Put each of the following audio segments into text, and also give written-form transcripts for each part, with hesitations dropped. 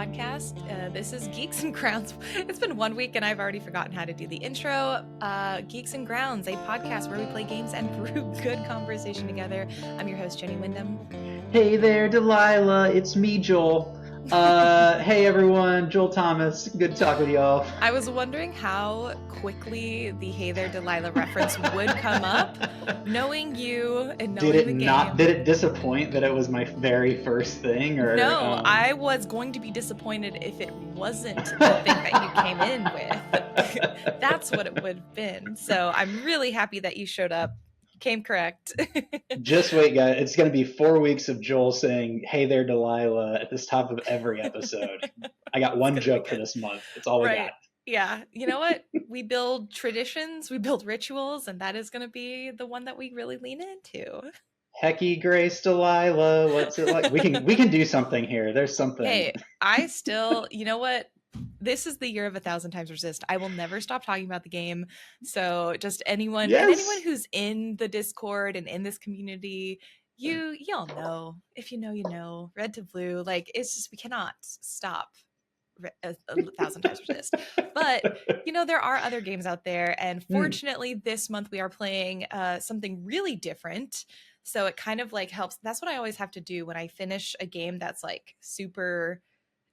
podcast. This is Geeks and Grounds. It's been 1 week and I've already forgotten how to do the intro. Geeks and Grounds, a podcast where we play games and brew good conversation together. I'm your host, Jenny Wyndham. Hey there, Delilah. It's me, Joel. Hey everyone, Joel Thomas. Good to talk with y'all. I was wondering how quickly the Hey There, Delilah reference would come up, knowing you and knowing the game. Did it disappoint that it was my very first thing? Or No, I was going to be disappointed if it wasn't the thing that you came in with. That's what it would have been. So I'm really happy that you showed up. Came correct. Just wait, guys. It's going to be 4 weeks of Joel saying, "Hey there, Delilah," at this top of every episode. I got one joke for this month. That's all we got. Yeah. You know what? We build traditions, we build rituals, and that is going to be the one that we really lean into. Hecky Grace, Delilah. What's it like? We can do something here. There's something. Hey, you know what? This is the year of 1,000 times resist. I will never stop talking about the game. So just anyone who's in the Discord and in this community, y'all know. If you know, you know. Red to blue. Like, it's just, we cannot stop 1,000 times resist. But there are other games out there, and fortunately this month we are playing something really different. So it kind of like helps. That's what I always have to do when I finish a game that's like super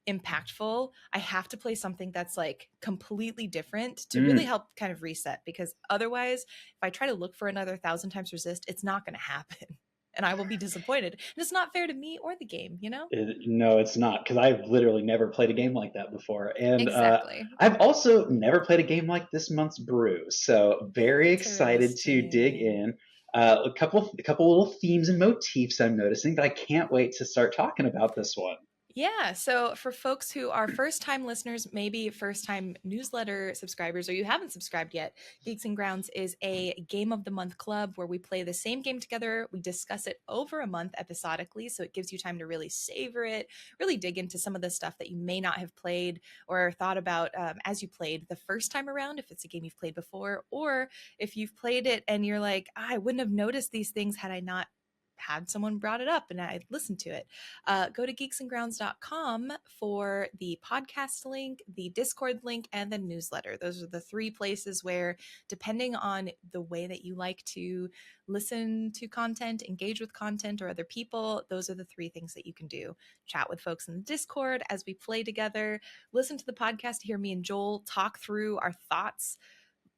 impactful. I have to play something that's like completely different to really help kind of reset, because otherwise if I try to look for another 1,000 times resist, it's not going to happen and I will be disappointed, and it's not fair to me or the game, No, it's not, because I've literally never played a game like that before, and exactly. I've also never played a game like this month's brew, so very excited to dig in. A couple little themes and motifs I'm noticing, but I can't wait to start talking about this one. Yeah. So for folks who are first-time listeners, maybe first-time newsletter subscribers, or you haven't subscribed yet, Geeks and Grounds is a game of the month club where we play the same game together. We discuss it over a month episodically, so it gives you time to really savor it, really dig into some of the stuff that you may not have played or thought about as you played the first time around, if it's a game you've played before, or if you've played it and you're like, I wouldn't have noticed these things had I not had someone brought it up and I listened to it. Go to geeksandgrounds.com for the podcast link, the Discord link, and the newsletter. Those are the three places where, depending on the way that you like to listen to content, engage with content or other people, those are the three things that you can do. Chat with folks in the Discord as we play together, listen to the podcast to hear me and Joel talk through our thoughts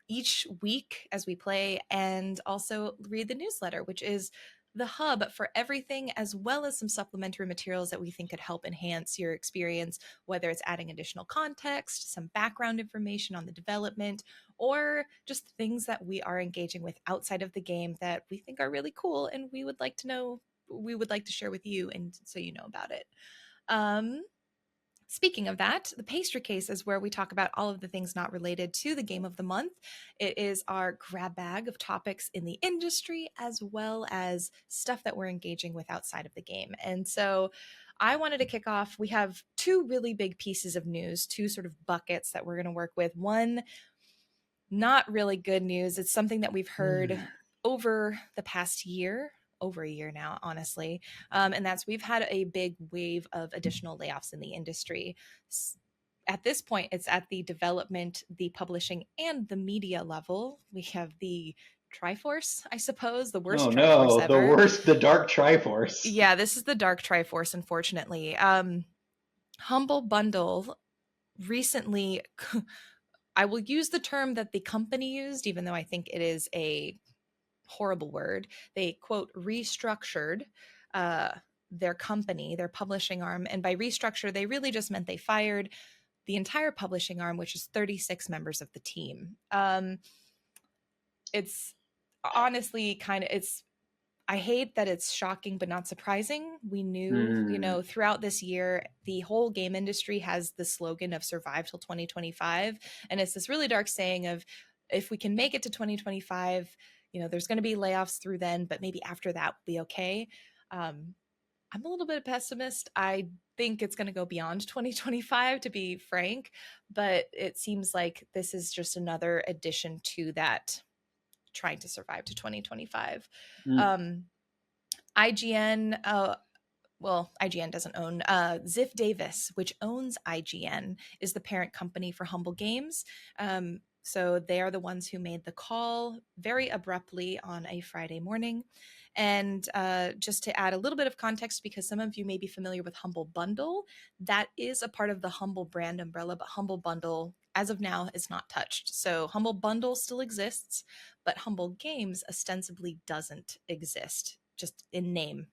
each week as we play, and also read the newsletter, which is the hub for everything, as well as some supplementary materials that we think could help enhance your experience, whether it's adding additional context, some background information on the development, or just things that we are engaging with outside of the game that we think are really cool and we would like to share with you, and so you know about it. Speaking of that, the pastry case is where we talk about all of the things not related to the game of the month. It is our grab bag of topics in the industry, as well as stuff that we're engaging with outside of the game. And so I wanted to kick off. We have two really big pieces of news, two sort of buckets that we're going to work with. One, not really good news. It's something that we've heard over the past year, over a year now, honestly. And that's, we've had a big wave of additional layoffs in the industry. At this point, it's at the development, the publishing, and the media level. We have the Triforce, I suppose, the worst Triforce ever. The dark Triforce. Yeah, this is the dark Triforce, unfortunately. Humble Bundle recently, I will use the term that the company used, even though I think it is a horrible word. They, quote, restructured their company, their publishing arm. And by restructure, they really just meant they fired the entire publishing arm, which is 36 members of the team. It's honestly I hate that it's shocking, but not surprising. We knew, throughout this year, the whole game industry has the slogan of survive till 2025. And it's this really dark saying of, if we can make it to 2025, there's going to be layoffs through then, but maybe after that will be okay. I'm a little bit of a pessimist. I think it's going to go beyond 2025, to be frank, but it seems like this is just another addition to that, trying to survive to 2025. IGN well, IGN doesn't own. Ziff Davis, which owns IGN, is the parent company for Humble Games. So they are the ones who made the call very abruptly on a Friday morning. And just to add a little bit of context, because some of you may be familiar with Humble Bundle, that is a part of the Humble brand umbrella, but Humble Bundle, as of now, is not touched. So Humble Bundle still exists, but Humble Games ostensibly doesn't exist, just in name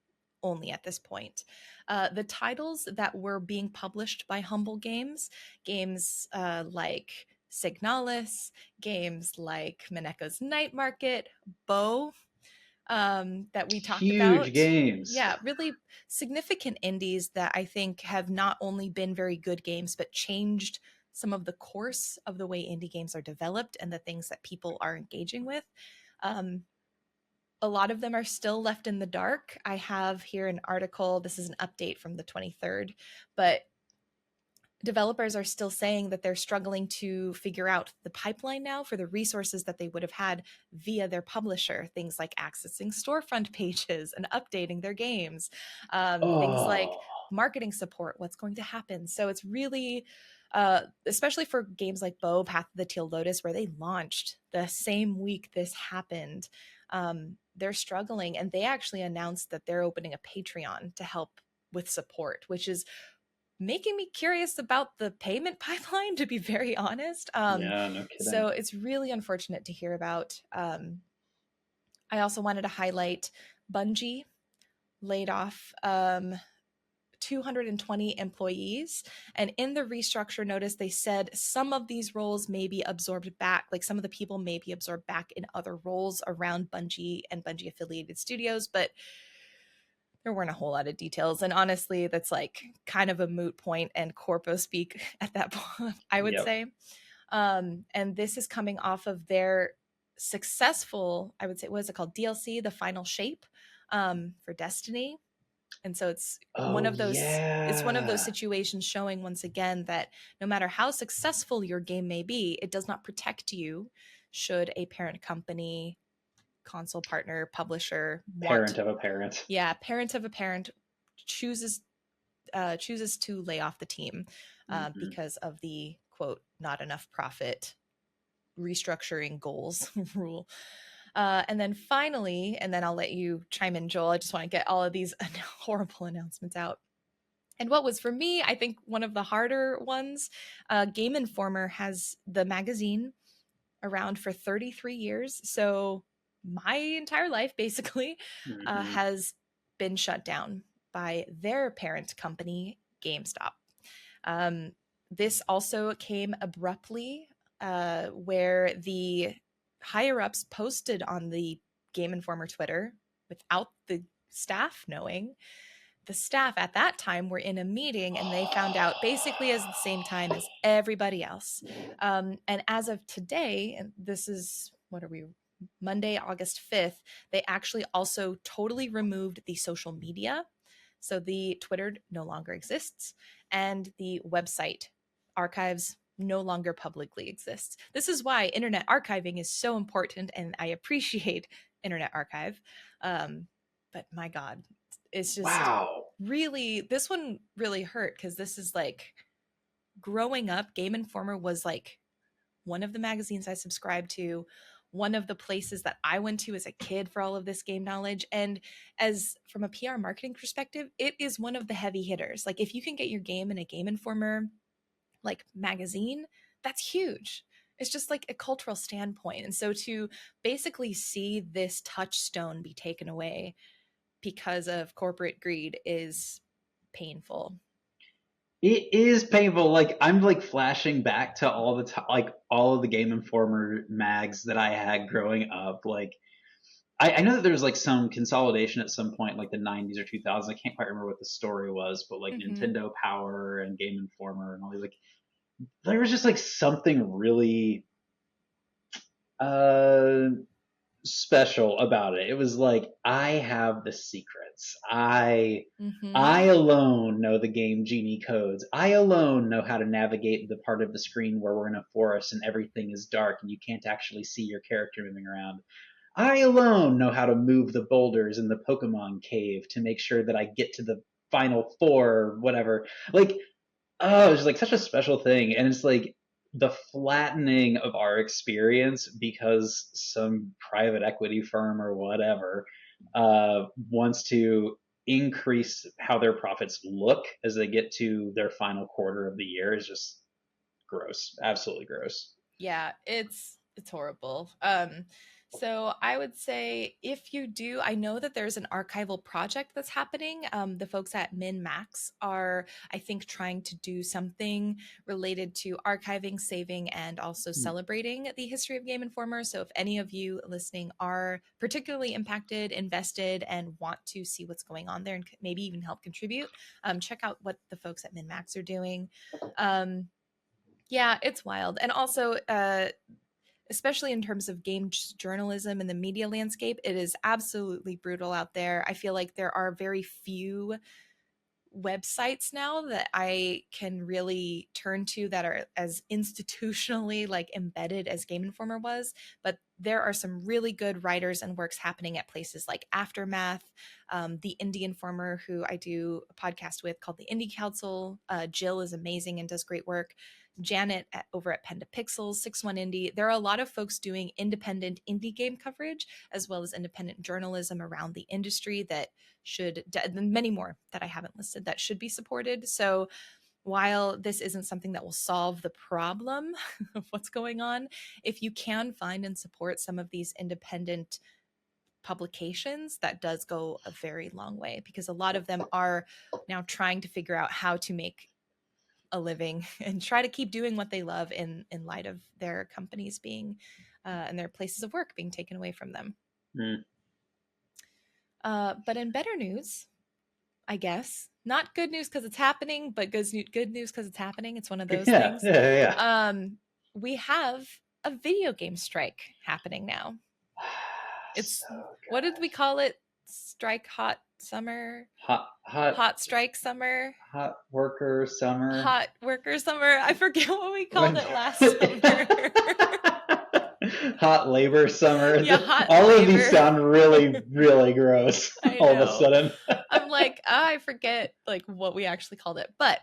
only at this point. The titles that were being published by Humble Games, games like Signalis, games like Mineko's Night Market, Bo, that we talked Huge about. games. Yeah, really significant indies that I think have not only been very good games, but changed some of the course of the way indie games are developed and the things that people are engaging with. Um, a lot of them are still left in the dark. I have here an article. This is an update from the 23rd, but developers are still saying that they're struggling to figure out the pipeline now for the resources that they would have had via their publisher. Things like accessing storefront pages and updating their games, things like Oh, marketing support, what's going to happen. So it's really, especially for games like Bo, Path of the Teal Lotus, where they launched the same week this happened. They're struggling, and they actually announced that they're opening a Patreon to help with support, which is making me curious about the payment pipeline, to be very honest. yeah, no So kidding. it's really unfortunate to hear about. I also wanted to highlight Bungie laid off 220 employees. And in the restructure notice, they said some of these roles may be absorbed back, like some of the people may be absorbed back in other roles around Bungie and Bungie affiliated studios, but there weren't a whole lot of details. And honestly, that's like kind of a moot point and corpo speak at that point, I would Yep. say. And this is coming off of their successful, I would say, what is it called? DLC, The Final Shape, for Destiny. And so Oh, it's one of those yeah. situations showing once again that no matter how successful your game may be, it does not protect you should a parent company, console partner, publisher Parent want, of a parent. yeah, parent of a parent chooses chooses to lay off the team Hmm. because of the quote not enough profit restructuring goals rule. And then finally, and then I'll let you chime in, Joel. I just want to get all of these horrible announcements out. And what was for me, I think one of the harder ones, Game Informer has the magazine around for 33 years. So my entire life basically Hmm. has been shut down by their parent company, GameStop. Um, this also came abruptly, where the higher ups posted on the Game Informer Twitter without the staff knowing. The staff at that time were in a meeting and they found out basically as the same time as everybody else. And as of today, and this is what are we, Monday, August 5th, they actually also totally removed the social media. So the Twitter no longer exists and the website archives no longer publicly exists. This is why internet archiving is so important, and I appreciate Internet Archive. But my God, it's just Wow. really, this one really hurt because this is like growing up. Game Informer was like one of the magazines I subscribed to, one of the places that I went to as a kid for all of this game knowledge. And as from a PR marketing perspective, it is one of the heavy hitters. Like if you can get your game in a Game Informer like magazine, that's huge. It's just like a cultural standpoint. And so to basically see this touchstone be taken away because of corporate greed is painful. It is painful. Like I'm like flashing back to all the like all of the Game Informer mags that I had growing up. Like I know that there was like some consolidation at some point, like the '90s or 2000s. I can't quite remember what the story was, but like Mm-hmm. Nintendo Power and Game Informer and all these like there was just like something really uh special about it. It was like I have the secrets. I Mm-hmm. alone know the game genie codes. I alone know how to navigate the part of the screen where we're in a forest and everything is dark and you can't actually see your character moving around. I alone know how to move the boulders in the Pokemon cave to make sure that I get to the Final Four, whatever. Like, oh, it's like such a special thing, and it's like the flattening of our experience because some private equity firm or whatever wants to increase how their profits look as they get to their final quarter of the year is just gross, absolutely gross. Yeah, it's horrible. So I would say if you do, I know that there's an archival project that's happening. The folks at MinMax are, I think, trying to do something related to archiving, saving, and also celebrating the history of Game Informer. So if any of you listening are particularly impacted, invested, and want to see what's going on there and maybe even help contribute, check out what the folks at MinMax are doing. Yeah, it's wild. And also, especially in terms of game journalism and the media landscape, it is absolutely brutal out there. I feel like there are very few websites now that I can really turn to that are as institutionally like embedded as Game Informer was, but there are some really good writers and works happening at places like Aftermath, the Indie Informer, who I do a podcast with called the Indie Council. Jill is amazing and does great work. Janet over at Penda Pixels, 61 Indie. There are a lot of folks doing independent indie game coverage as well as independent journalism around the industry that should, many more that I haven't listed, that should be supported. So while this isn't something that will solve the problem of what's going on, if you can find and support some of these independent publications, that does go a very long way, because a lot of them are now trying to figure out how to make a living and try to keep doing what they love in light of their companies being and their places of work being taken away from them. But in better news, I guess, not good news because it's happening, but good news because it's happening. It's one of those things. Yeah. We have a video game strike happening now. It's so what did we call it? Strike hot summer? Hot strike summer? Hot worker summer? Hot worker summer. I forget what we called it last summer. Hot labor summer. Yeah, hot all labor. Of these sound really, really gross. All of a sudden. I'm like, I forget like what we actually called it. But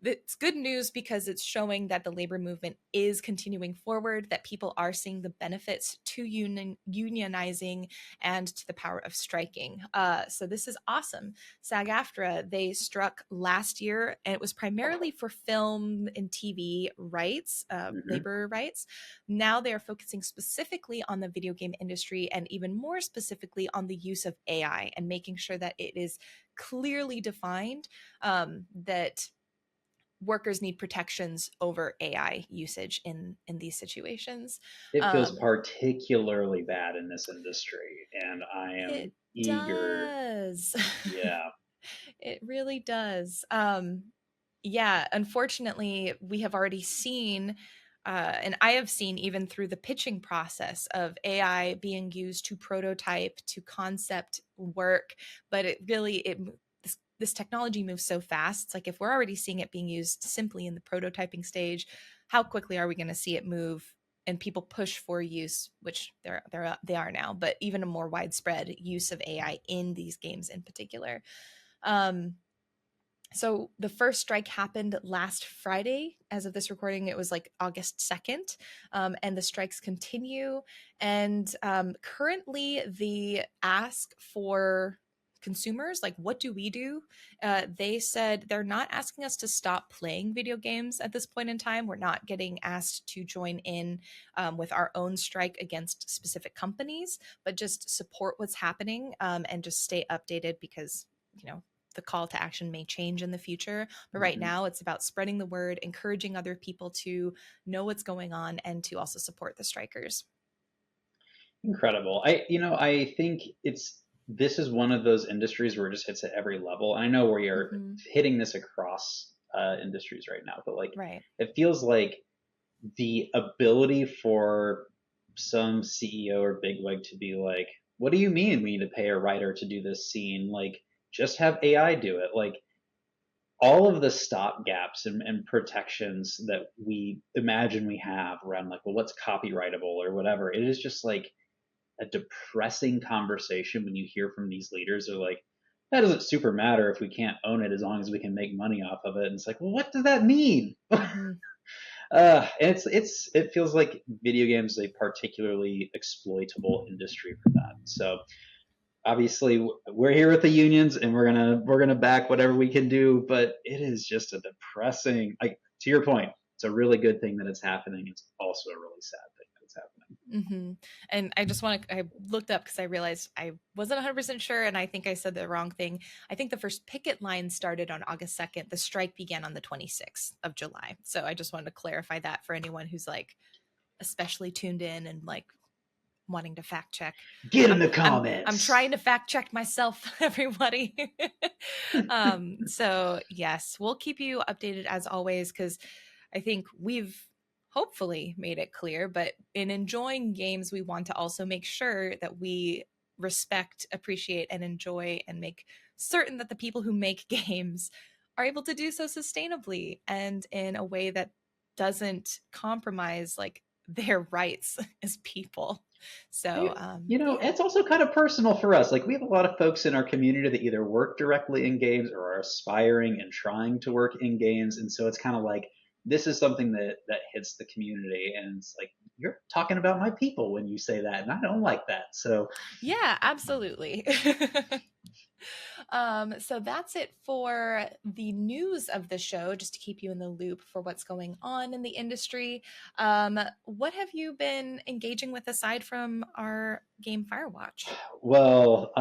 it's good news because it's showing that the labor movement is continuing forward, that people are seeing the benefits to unionizing and to the power of striking. So this is awesome. SAG-AFTRA, they struck last year, and it was primarily for film and TV rights, labor rights. Now they are focusing specifically on the video game industry, and even more specifically on the use of AI, and making sure that it is clearly defined that workers need protections over AI usage in these situations. It feels particularly bad in this industry, and I am eager. Does. Yeah. It really does. Yeah, unfortunately, we have already seen, and I have seen even through the pitching process of AI being used to prototype, to concept work, but it really, this technology moves so fast. It's like if we're already seeing it being used simply in the prototyping stage, how quickly are we going to see it move and people push for use, which they are now, but even a more widespread use of AI in these games in particular. So the first strike happened last Friday. As of this recording, it was like August 2nd, and the strikes continue. And currently the ask for consumers, like, what do we do? They said they're not asking us to stop playing video games at this point in time. We're not getting asked to join in with our own strike against specific companies, but just support what's happening and just stay updated because, the call to action may change in the future. But right now it's about spreading the word, encouraging other people to know what's going on, and to also support the strikers. Incredible. I think this is one of those industries where it just hits at every level. And I know we are hitting this across industries right now, but it feels like the ability for some CEO or bigwig to be like, what do you mean we need to pay a writer to do this scene? Like, just have AI do it. Like, all of the stop gaps and protections that we imagine we have around, like, well, what's copyrightable or whatever. It is just like a depressing conversation when you hear from these leaders. They're like, that doesn't super matter if we can't own it as long as we can make money off of it. And it's like, well, what does that mean? Mm-hmm. And it feels like video games is a particularly exploitable industry for that. So obviously we're here with the unions and we're gonna back whatever we can do, but it is just a depressing, like, to your point, it's a really good thing that it's happening. It's also a really sad thing that it's happening. Mm-hmm. And I just I looked up because I realized I wasn't 100% sure, and I think I said the wrong thing. I think the first picket line started on August 2nd. The strike began on the 26th of July. So I just wanted to clarify that for anyone who's like especially tuned in and like wanting to fact check. Get in I'm the I'm comments. trying to fact check myself, everybody. So yes, we'll keep you updated as always, because I think we've hopefully made it clear, but in enjoying games, we want to also make sure that we respect, appreciate, and enjoy and make certain that the people who make games are able to do so sustainably and in a way that doesn't compromise like their rights as people. So, yeah. It's also kind of personal for us. Like, we have a lot of folks in our community that either work directly in games or are aspiring and trying to work in games. And so it's kind of like, this is something that hits the community. And it's like, you're talking about my people when you say that. And I don't like that. So, Yeah, absolutely. So that's it for the news of the show, just to keep you in the loop for what's going on in the industry. What have you been engaging with aside from our game Firewatch? well,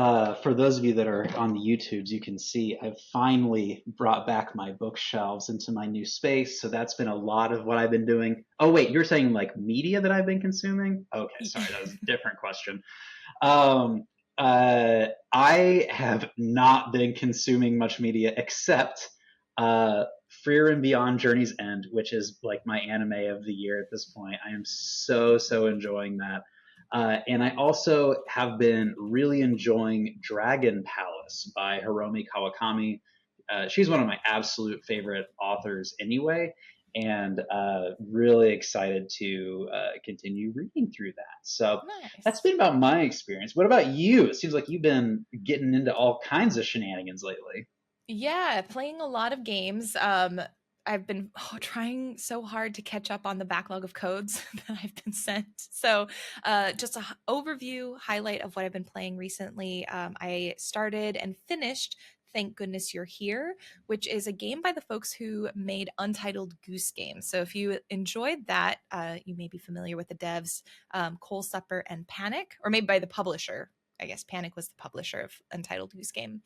for those of you that are on the YouTubes, you can see I've finally brought back my bookshelves into my new space. So that's been a lot of what I've been doing. Oh, wait, you're saying like media that I've been consuming? Okay, sorry, that was a different question. Um, I have not been consuming much media except uh, Freer and Beyond Journey's End, which is like my anime of the year at this point. I am so enjoying that. And I also have been really enjoying Dragon Palace by Hiromi Kawakami. She's one of my absolute favorite authors anyway, and really excited to continue reading through that. So that's Nice. been about my experience. What about you? It seems like you've been getting into all kinds of shenanigans lately. Yeah, playing a lot of games. I've been trying so hard to catch up on the backlog of codes that I've been sent. So, just a overview highlight of what I've been playing recently. I started and finished Thank Goodness You're Here, which is a game by the folks who made Untitled Goose Game. So, if you enjoyed that, you may be familiar with the devs Coal Supper and Panic, or maybe by the publisher. I guess Panic was the publisher of Untitled Goose Game.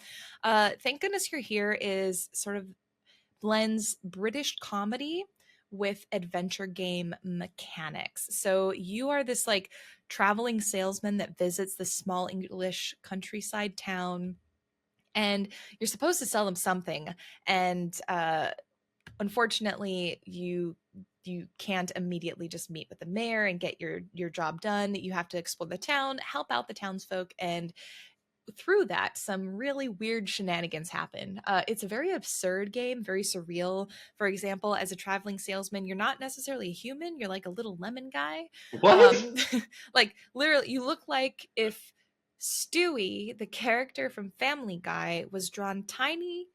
Thank Goodness You're Here is sort of blends British comedy with adventure game mechanics. So you are this like traveling salesman that visits this small English countryside town, and you're supposed to sell them something. And unfortunately, you can't immediately just meet with the mayor and get your job done. You have to explore the town, help out the townsfolk, and through that, some really weird shenanigans happen. It's a very absurd game, very surreal. For example, as a traveling salesman, you're not necessarily a human, you're like a little lemon guy. What? Um, like, literally, you look like if Stewie, the character from Family Guy, was drawn tiny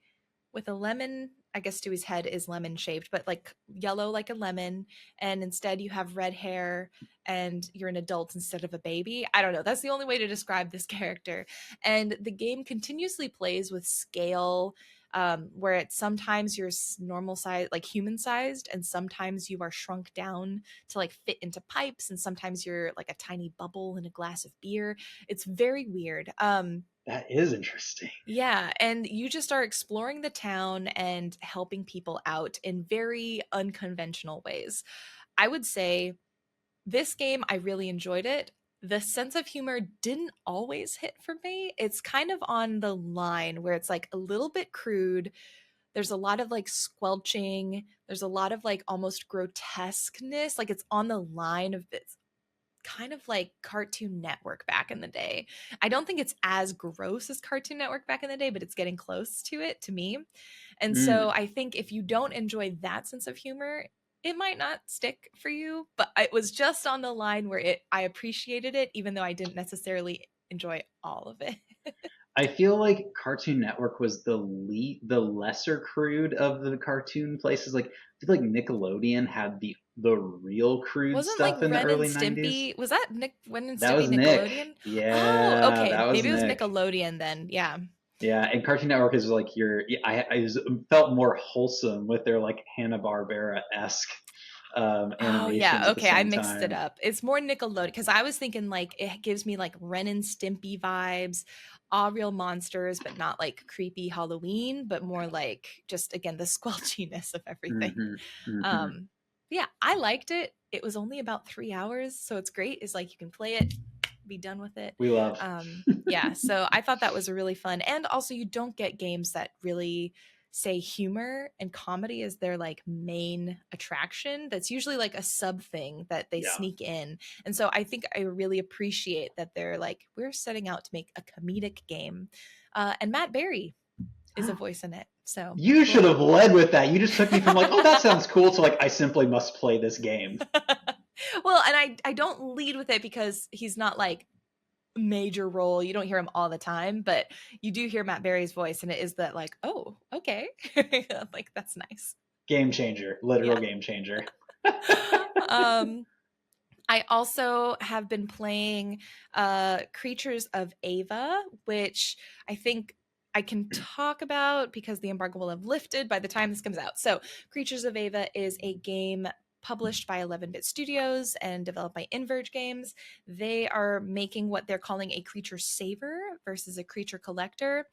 with a lemon. I guess Stewie's head is lemon shaped, but like yellow like a lemon. And instead you have red hair and you're an adult instead of a baby. I don't know. That's the only way to describe this character. And the game continuously plays with scale, where it's sometimes you're normal size, like human sized, and sometimes you are shrunk down to like fit into pipes, and sometimes you're like a tiny bubble in a glass of beer. It's very weird. That is interesting. Yeah, and you just are exploring the town and helping people out in very unconventional ways. I would say this game, I really enjoyed it. The sense of humor didn't always hit for me. It's kind of on the line where it's like a little bit crude. There's a lot of like squelching. There's a lot of like almost grotesqueness. Like it's on the line of this kind of like Cartoon Network back in the day. I don't think it's as gross as Cartoon Network back in the day, but it's getting close to it to me. And so Mm. I think if you don't enjoy that sense of humor, it might not stick for you, but it was just on the line where I appreciated it even though I didn't necessarily enjoy all of it. I feel like Cartoon Network was the lesser crude of the cartoon places. Like I feel like Nickelodeon had the real crude Wasn't like stuff in the Ren and early 90s. Stimpy? Was that Nick Ren and That Stimpy was Nick. Nickelodeon? Oh, Yeah, okay. that was Maybe it was Nick. Nickelodeon then. Yeah. Yeah, and Cartoon Network is like felt more wholesome with their like Hanna-Barbera esque Oh animations yeah, at the okay, I same mixed it time. up. It's more Nickelodeon because I was thinking like it gives me like Ren and Stimpy vibes, all real monsters, but not like creepy Halloween, but more like just again the squelchiness of everything. Hmm. Hmm. Um, yeah, I liked it. It was only about 3 hours, so it's great. It's like you can play it, be done with it. We love. Yeah, so I thought that was a really fun, and also you don't get games that really say humor and comedy as their like main attraction. That's usually like a sub thing that they Yeah. sneak in. And so I think I really appreciate that they're like, we're setting out to make a comedic game. And Matt Berry is a voice in it. So You should well, have led with that. You just took me from like, oh, that sounds cool to like, I simply must play this game. well, and I don't lead with it because he's not like major role. You don't hear him all the time, but you do hear Matt Berry's voice, and it is that like, oh, okay, like that's nice. Game changer, literal Yeah. game changer. um, I also have been playing Creatures of Ava, which I think I can talk about because the embargo will have lifted by the time this comes out. So, Creatures of Ava is a game published by 11-Bit Studios and developed by Inverge Games. They are making what they're calling a creature saver versus a creature collector,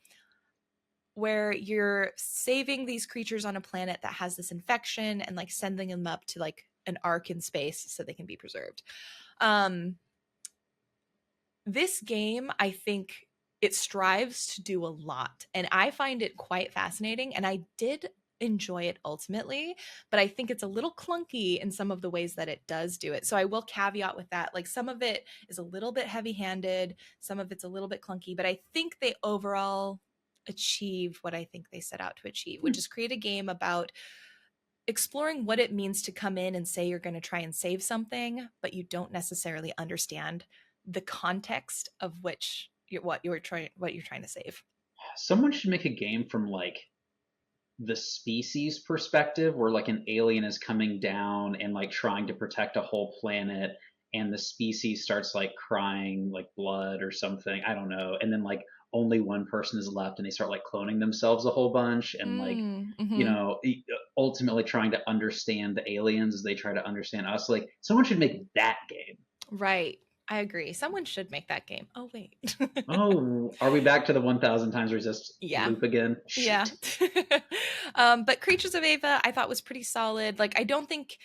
where you're saving these creatures on a planet that has this infection and like sending them up to like an arc in space so they can be preserved. Um, this game, I think it strives to do a lot, and I find it quite fascinating. And I did enjoy it ultimately, but I think it's a little clunky in some of the ways that it does do it. So I will caveat with that. Like some of it is a little bit heavy handed, some of it's a little bit clunky, but I think they overall achieve what I think they set out to achieve, which is create a game about exploring what it means to come in and say you're going to try and save something, but you don't necessarily understand the context of which what you're trying to save. Someone should make a game from like the species perspective where like an alien is coming down and like trying to protect a whole planet and the species starts like crying like blood or something, I don't know, and then like only one person is left and they start like cloning themselves a whole bunch and like you Mm-hmm. know ultimately trying to understand the aliens as they try to understand us. Like someone should make that game. Right. I agree. Someone should make that game. Oh wait. Oh, are we back to the 1000 times resist Yeah. loop again? Yeah. Shoot. But Creatures of Ava, I thought was pretty solid. Like, I don't think,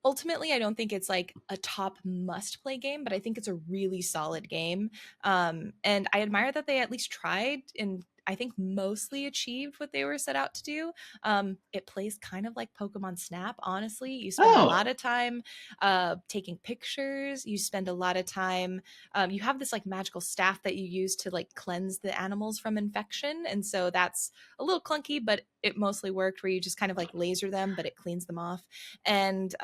ultimately, I don't think it's like a top must play game, but I think it's a really solid game. And I admire that they at least tried and I think mostly achieved what they were set out to do. It plays kind of like Pokemon Snap, honestly. You spend a lot Oh, of time taking pictures, you spend a lot of time you have this like magical staff that you use to like cleanse the animals from infection, and so that's a little clunky, but it mostly worked where you just kind of like laser them but it cleans them off. And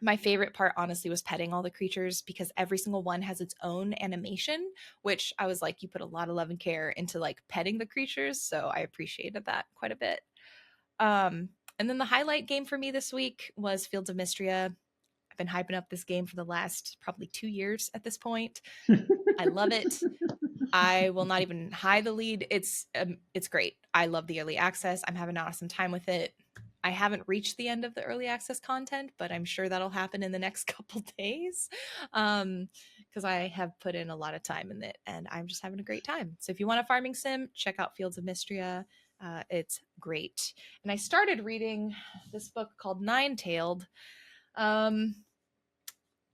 my favorite part honestly was petting all the creatures because every single one has its own animation, which I was like, you put a lot of love and care into like petting the creatures, so I appreciated that quite a bit. And then the highlight game for me this week was Fields of Mystria. I've been hyping up this game for the last probably 2 years at this point. I love it. I will not even hide the lead. It's great. I love the early access. I'm having an awesome time with it. I haven't reached the end of the early access content, but I'm sure that'll happen in the next couple days. Because I have put in a lot of time in it and I'm just having a great time. So if you want a farming sim, check out Fields of Mystria. It's great. And I started reading this book called Nine Tailed. Um,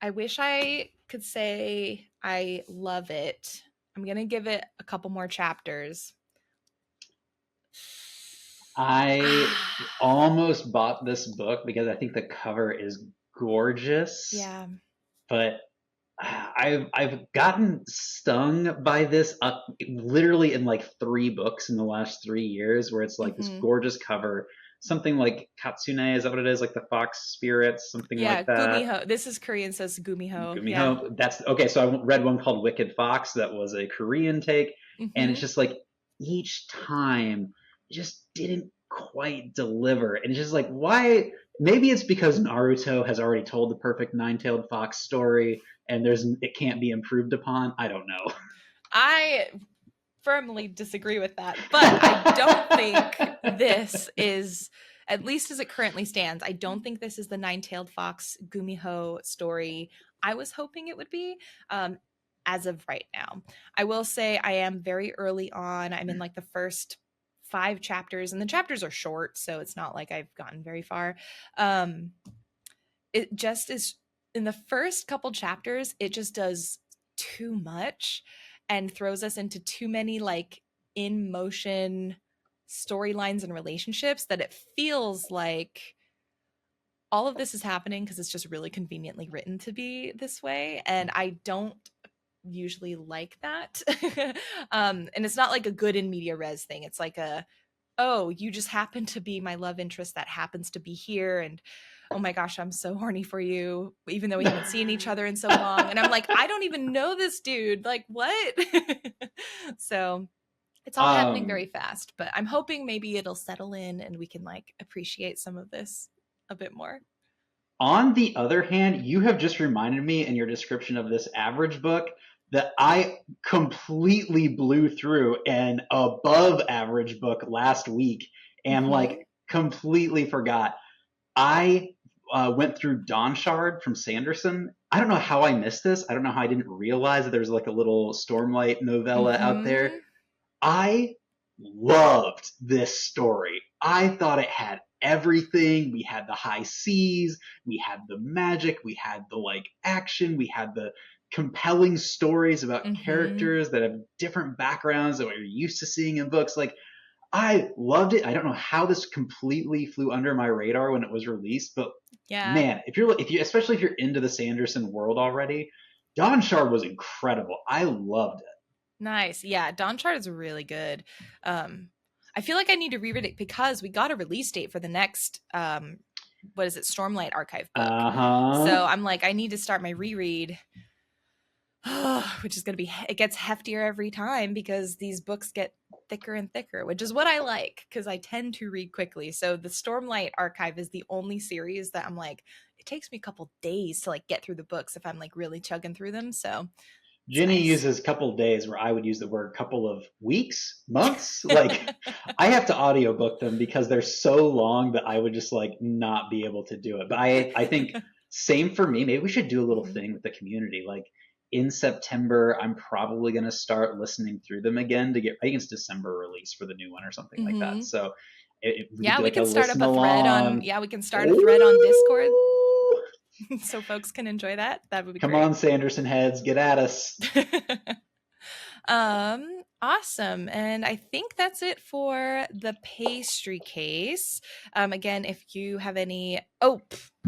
I wish I could say I love it. I'm going to give it a couple more chapters. I almost bought this book because I think the cover is gorgeous, Yeah. but I've gotten stung by this literally in like 3 books in the last 3 years, where it's like this Mm-hmm. gorgeous cover, something like Katsune, is that what it is? Like the fox spirits, something Yeah, like that. Gumiho. This is Korean, says Gumiho. Yeah. Gumiho. That's okay. So I read one called Wicked Fox that was a Korean take, and it's Hmm. just like each time it just didn't quite deliver, and it's just like why? Maybe it's because Naruto has already told the perfect nine-tailed fox story, and it can't be improved upon. I don't know. I firmly disagree with that, but I don't think this is, at least as it currently stands, I don't think this is the nine-tailed fox Gumiho story I was hoping it would be. Um, as of right now, I will say I am very early on. I'm in like the first 5 chapters, and the chapters are short, so it's not like I've gotten very far. Um, it just is, in the first couple chapters, it just does too much and throws us into too many like in motion storylines and relationships that it feels like all of this is happening because it's just really conveniently written to be this way, and I don't usually like that. And it's not like a good in media res thing. It's like a, oh, you just happen to be my love interest that happens to be here, and oh my gosh, I'm so horny for you, even though we haven't seen each other in so long. And I'm like, I don't even know this dude. Like, what? So it's all happening um, very fast, but I'm hoping maybe it'll settle in and we can like appreciate some of this a bit more. On the other hand, you have just reminded me in your description of this average book that I completely blew through an above average book last week and like Mm-hmm. completely forgot. I went through Dawn Shard from Sanderson. I don't know how I missed this. I don't know how I didn't realize that there's like a little Stormlight novella out there. Mm-hmm. I loved this story. I thought it had everything. We had the high seas, we had the magic, we had the like action, we had the compelling stories about Mm-hmm. characters that have different backgrounds than what you're used to seeing in books. Like I loved it. I don't know how this completely flew under my radar when it was released, but Yeah. man, if you especially if you're into the Sanderson world already, Dawn Shard was incredible. I loved it. Nice. Yeah, Dawn Chart is really good. I feel like I need to reread it because we got a release date for the next what is it, Stormlight Archive book. Uh So huh. I'm like, I need to start my reread, which is going to be, it gets heftier every time because these books get thicker and thicker, which is what I like because I tend to read quickly. So the Stormlight Archive is the only series that I'm like, it takes me a couple days to like get through the books if I'm like really chugging through them. So it's Jenny nice. uses couple days where I would use the word couple of weeks, months. Like I have to audiobook them because they're so long that I would just like not be able to do it. But I think same for me. Maybe we should do a little Mhm. thing with the community. Like in September, I'm probably going to start listening through them again to get, I think it's December release for the new one or something like that. Mhm. So we could Yeah, do we like a can start up listen a thread on, along. yeah, we can start a thread on Discord Ooh! so folks can enjoy that. That would be Come great. on, Sanderson heads, get at us. Awesome. And I think that's it for the pastry case. Again, if you have any,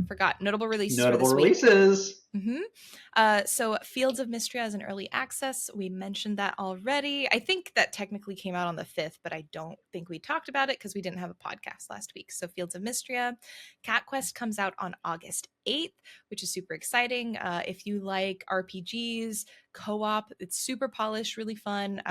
forgot notable releases for Notable this week. releases. Mm-hmm. So Fields of Mistria is in early access. We mentioned that already. I think that technically came out on the 5th, but I don't think we talked about it because we didn't have a podcast last week. So Fields of Mistria. Cat Quest comes out on August 8th, which is super exciting. If you like RPGs, co-op, it's super polished, really fun.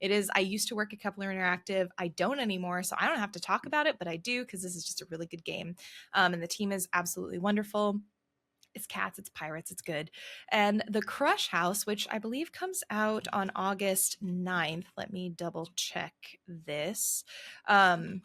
It is, I used to work at Kepler Interactive. I don't anymore, so I don't have to talk about it, but I do because this is just a really good game. And the team is absolutely wonderful. It's cats, it's pirates, it's good. And The Crush House, which I believe comes out on August 9th. Let me double check this. Um,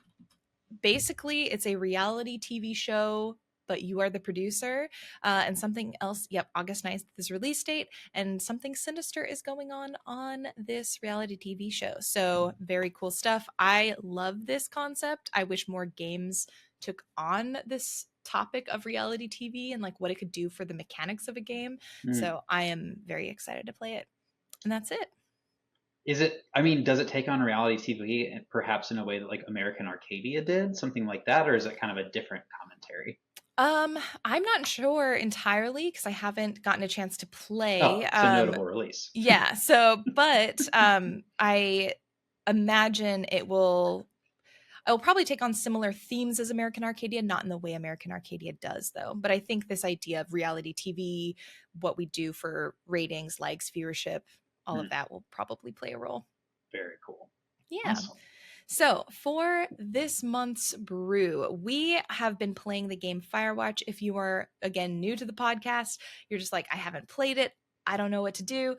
Basically, it's a reality TV show, but you are the producer. And something else, yep, August 9th is release date, and something sinister is going on this reality TV show. So, very cool stuff. I love this concept. I wish more games took on this topic of reality TV and like what it could do for the mechanics of a game. Mm. So, I am very excited to play it. And that's it. Is it? I mean, does it take on reality TV perhaps in a way that like American Arcadia did, something like that, or is it kind of a different commentary? I'm not sure entirely because I haven't gotten a chance to play. Oh, so notable release. Yeah, so but I imagine it will. it will probably take on similar themes as American Arcadia, not in the way American Arcadia does, though. But I think this idea of reality TV, what we do for ratings, likes, viewership, all of that will probably play a role. Very cool. Yeah. Awesome. So, for this month's brew, we have been playing the game Firewatch. If you are, again, new to the podcast, you're just like, I haven't played it, I don't know what to do.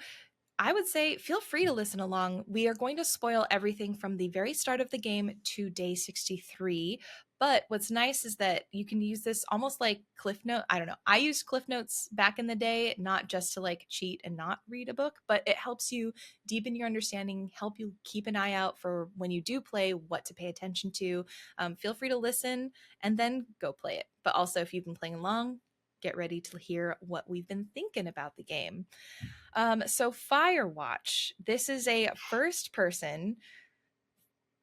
I would say feel free to listen along. We are going to spoil everything from the very start of the game to day 63. But what's nice is that you can use this almost like Cliff Note. I don't know. I used Cliff Notes back in the day, not just to like cheat and not read a book, but it helps you deepen your understanding, help you keep an eye out for when you do play, what to pay attention to. Feel free to listen and then go play it. But also, if you've been playing along, get ready to hear what we've been thinking about the game. So Firewatch, this is a first person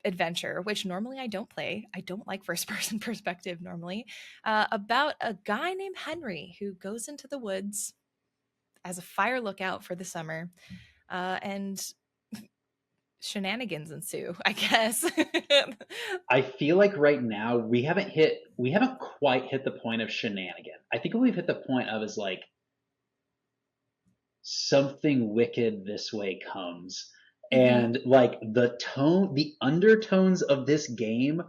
adventure, which normally I don't play. I don't like first person perspective normally, about a guy named Henry who goes into the woods as a fire lookout for the summer, and shenanigans ensue, I guess. I feel like right now we haven't quite hit the point of shenanigan. I think what we've hit the point of is like something wicked this way comes. And like the undertones of this game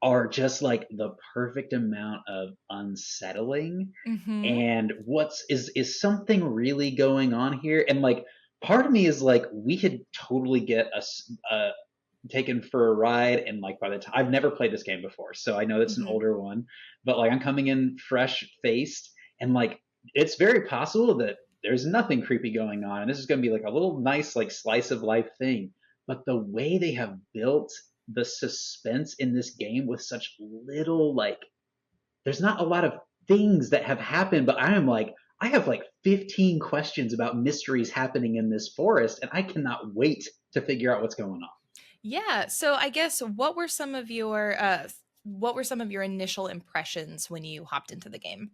are just like the perfect amount of unsettling. And is something really going on here? And like part of me is like we could totally get us taken for a ride, and like by the time I've never played this game before, so I know it's an older one, but like I'm coming in fresh faced, and like it's very possible that there's nothing creepy going on and this is going to be like a little nice like slice of life thing. But the way they have built the suspense in this game with such little like there's not a lot of things that have happened, but I have like 15 questions about mysteries happening in this forest and I cannot wait to figure out what's going on. Yeah. So I guess what were some of your initial impressions when you hopped into the game?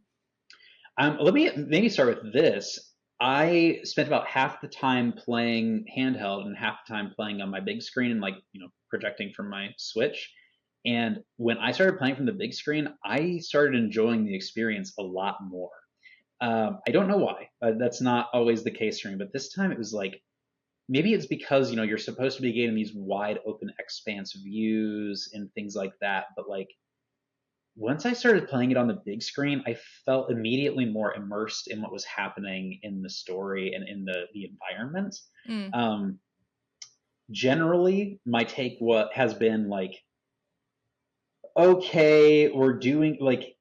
Let me maybe start with this. I spent about half the time playing handheld and half the time playing on my big screen and like projecting from my Switch. And when I started playing from the big screen, I started enjoying the experience a lot more. I don't know why. That's not always the case for me, but this time it was like maybe it's because you're supposed to be getting these wide open expanse views and things like that, but like once I started playing it on the big screen, I felt immediately more immersed in what was happening in the story and in the environment. Mm. Um, Generally, my take what has been like, okay, we're doing like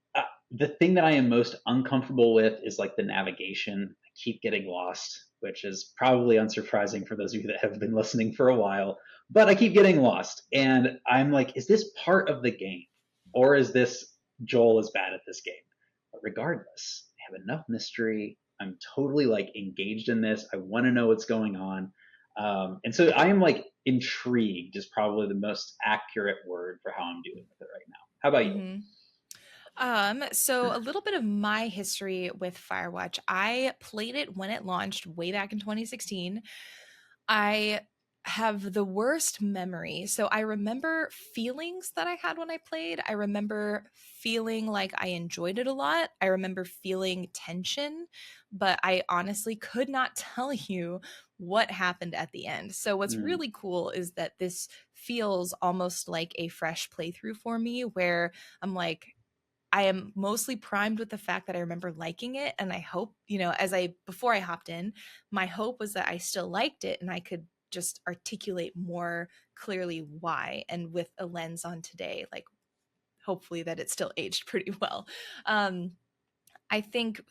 the thing that I am most uncomfortable with is like the navigation. I keep getting lost, which is probably unsurprising for those of you that have been listening for a while. But I keep getting lost, and I'm like, is this part of the game, or is this Joel is bad at this game? But regardless, I have enough mystery. I'm totally like engaged in this. I want to know what's going on. And so I am like intrigued is probably the most accurate word for how I'm doing with it right now. How about you? Mm-hmm. So a little bit of my history with Firewatch. I played it when it launched way back in 2016. I have the worst memory. So I remember feelings that I had when I played. I remember feeling like I enjoyed it a lot. I remember feeling tension, but I honestly could not tell you what happened at the end. So what's Mm, really cool is that this feels almost like a fresh playthrough for me where I'm like, I am mostly primed with the fact that I remember liking it. And I hope, before I hopped in, my hope was that I still liked it and I could just articulate more clearly why. And with a lens on today, like hopefully that it still aged pretty well. Um, I think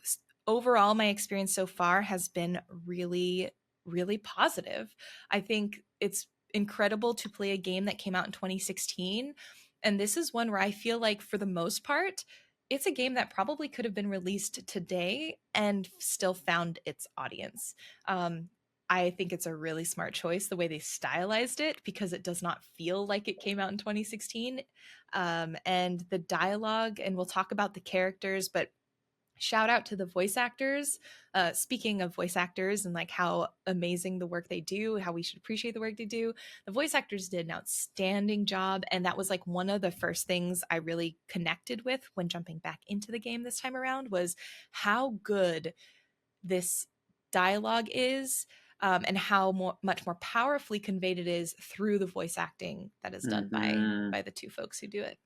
overall, my experience so far has been really, really positive. I think it's incredible to play a game that came out in 2016. And this is one where I feel like, for the most part, it's a game that probably could have been released today and still found its audience. I think it's a really smart choice the way they stylized it because it does not feel like it came out in 2016. And the dialogue, and we'll talk about the characters, but shout out to the voice actors. Speaking of voice actors and like how amazing the work they do, how we should appreciate the work they do, the voice actors did an outstanding job. And that was like one of the first things I really connected with when jumping back into the game this time around, was how good this dialogue is, and how much more powerfully conveyed it is through the voice acting that is done Hmm. by the two folks who do it.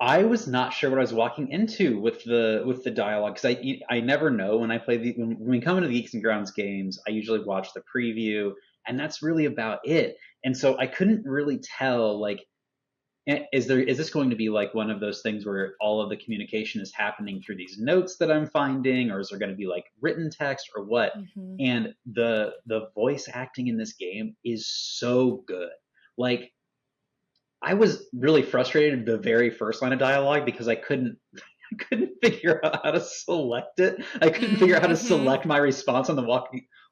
I was not sure what I was walking into with the dialogue, because I never know when I play when we come into the Geeks and Grounds games. I usually watch the preview, and that's really about it. And so I couldn't really tell, like, is this going to be like one of those things where all of the communication is happening through these notes that I'm finding, or is there going to be like written text or what? Mm-hmm. And the voice acting in this game is so good. Like, I was really frustrated the very first line of dialogue because I couldn't figure out how to select it. I couldn't figure out how to Mm-hmm. select my response on the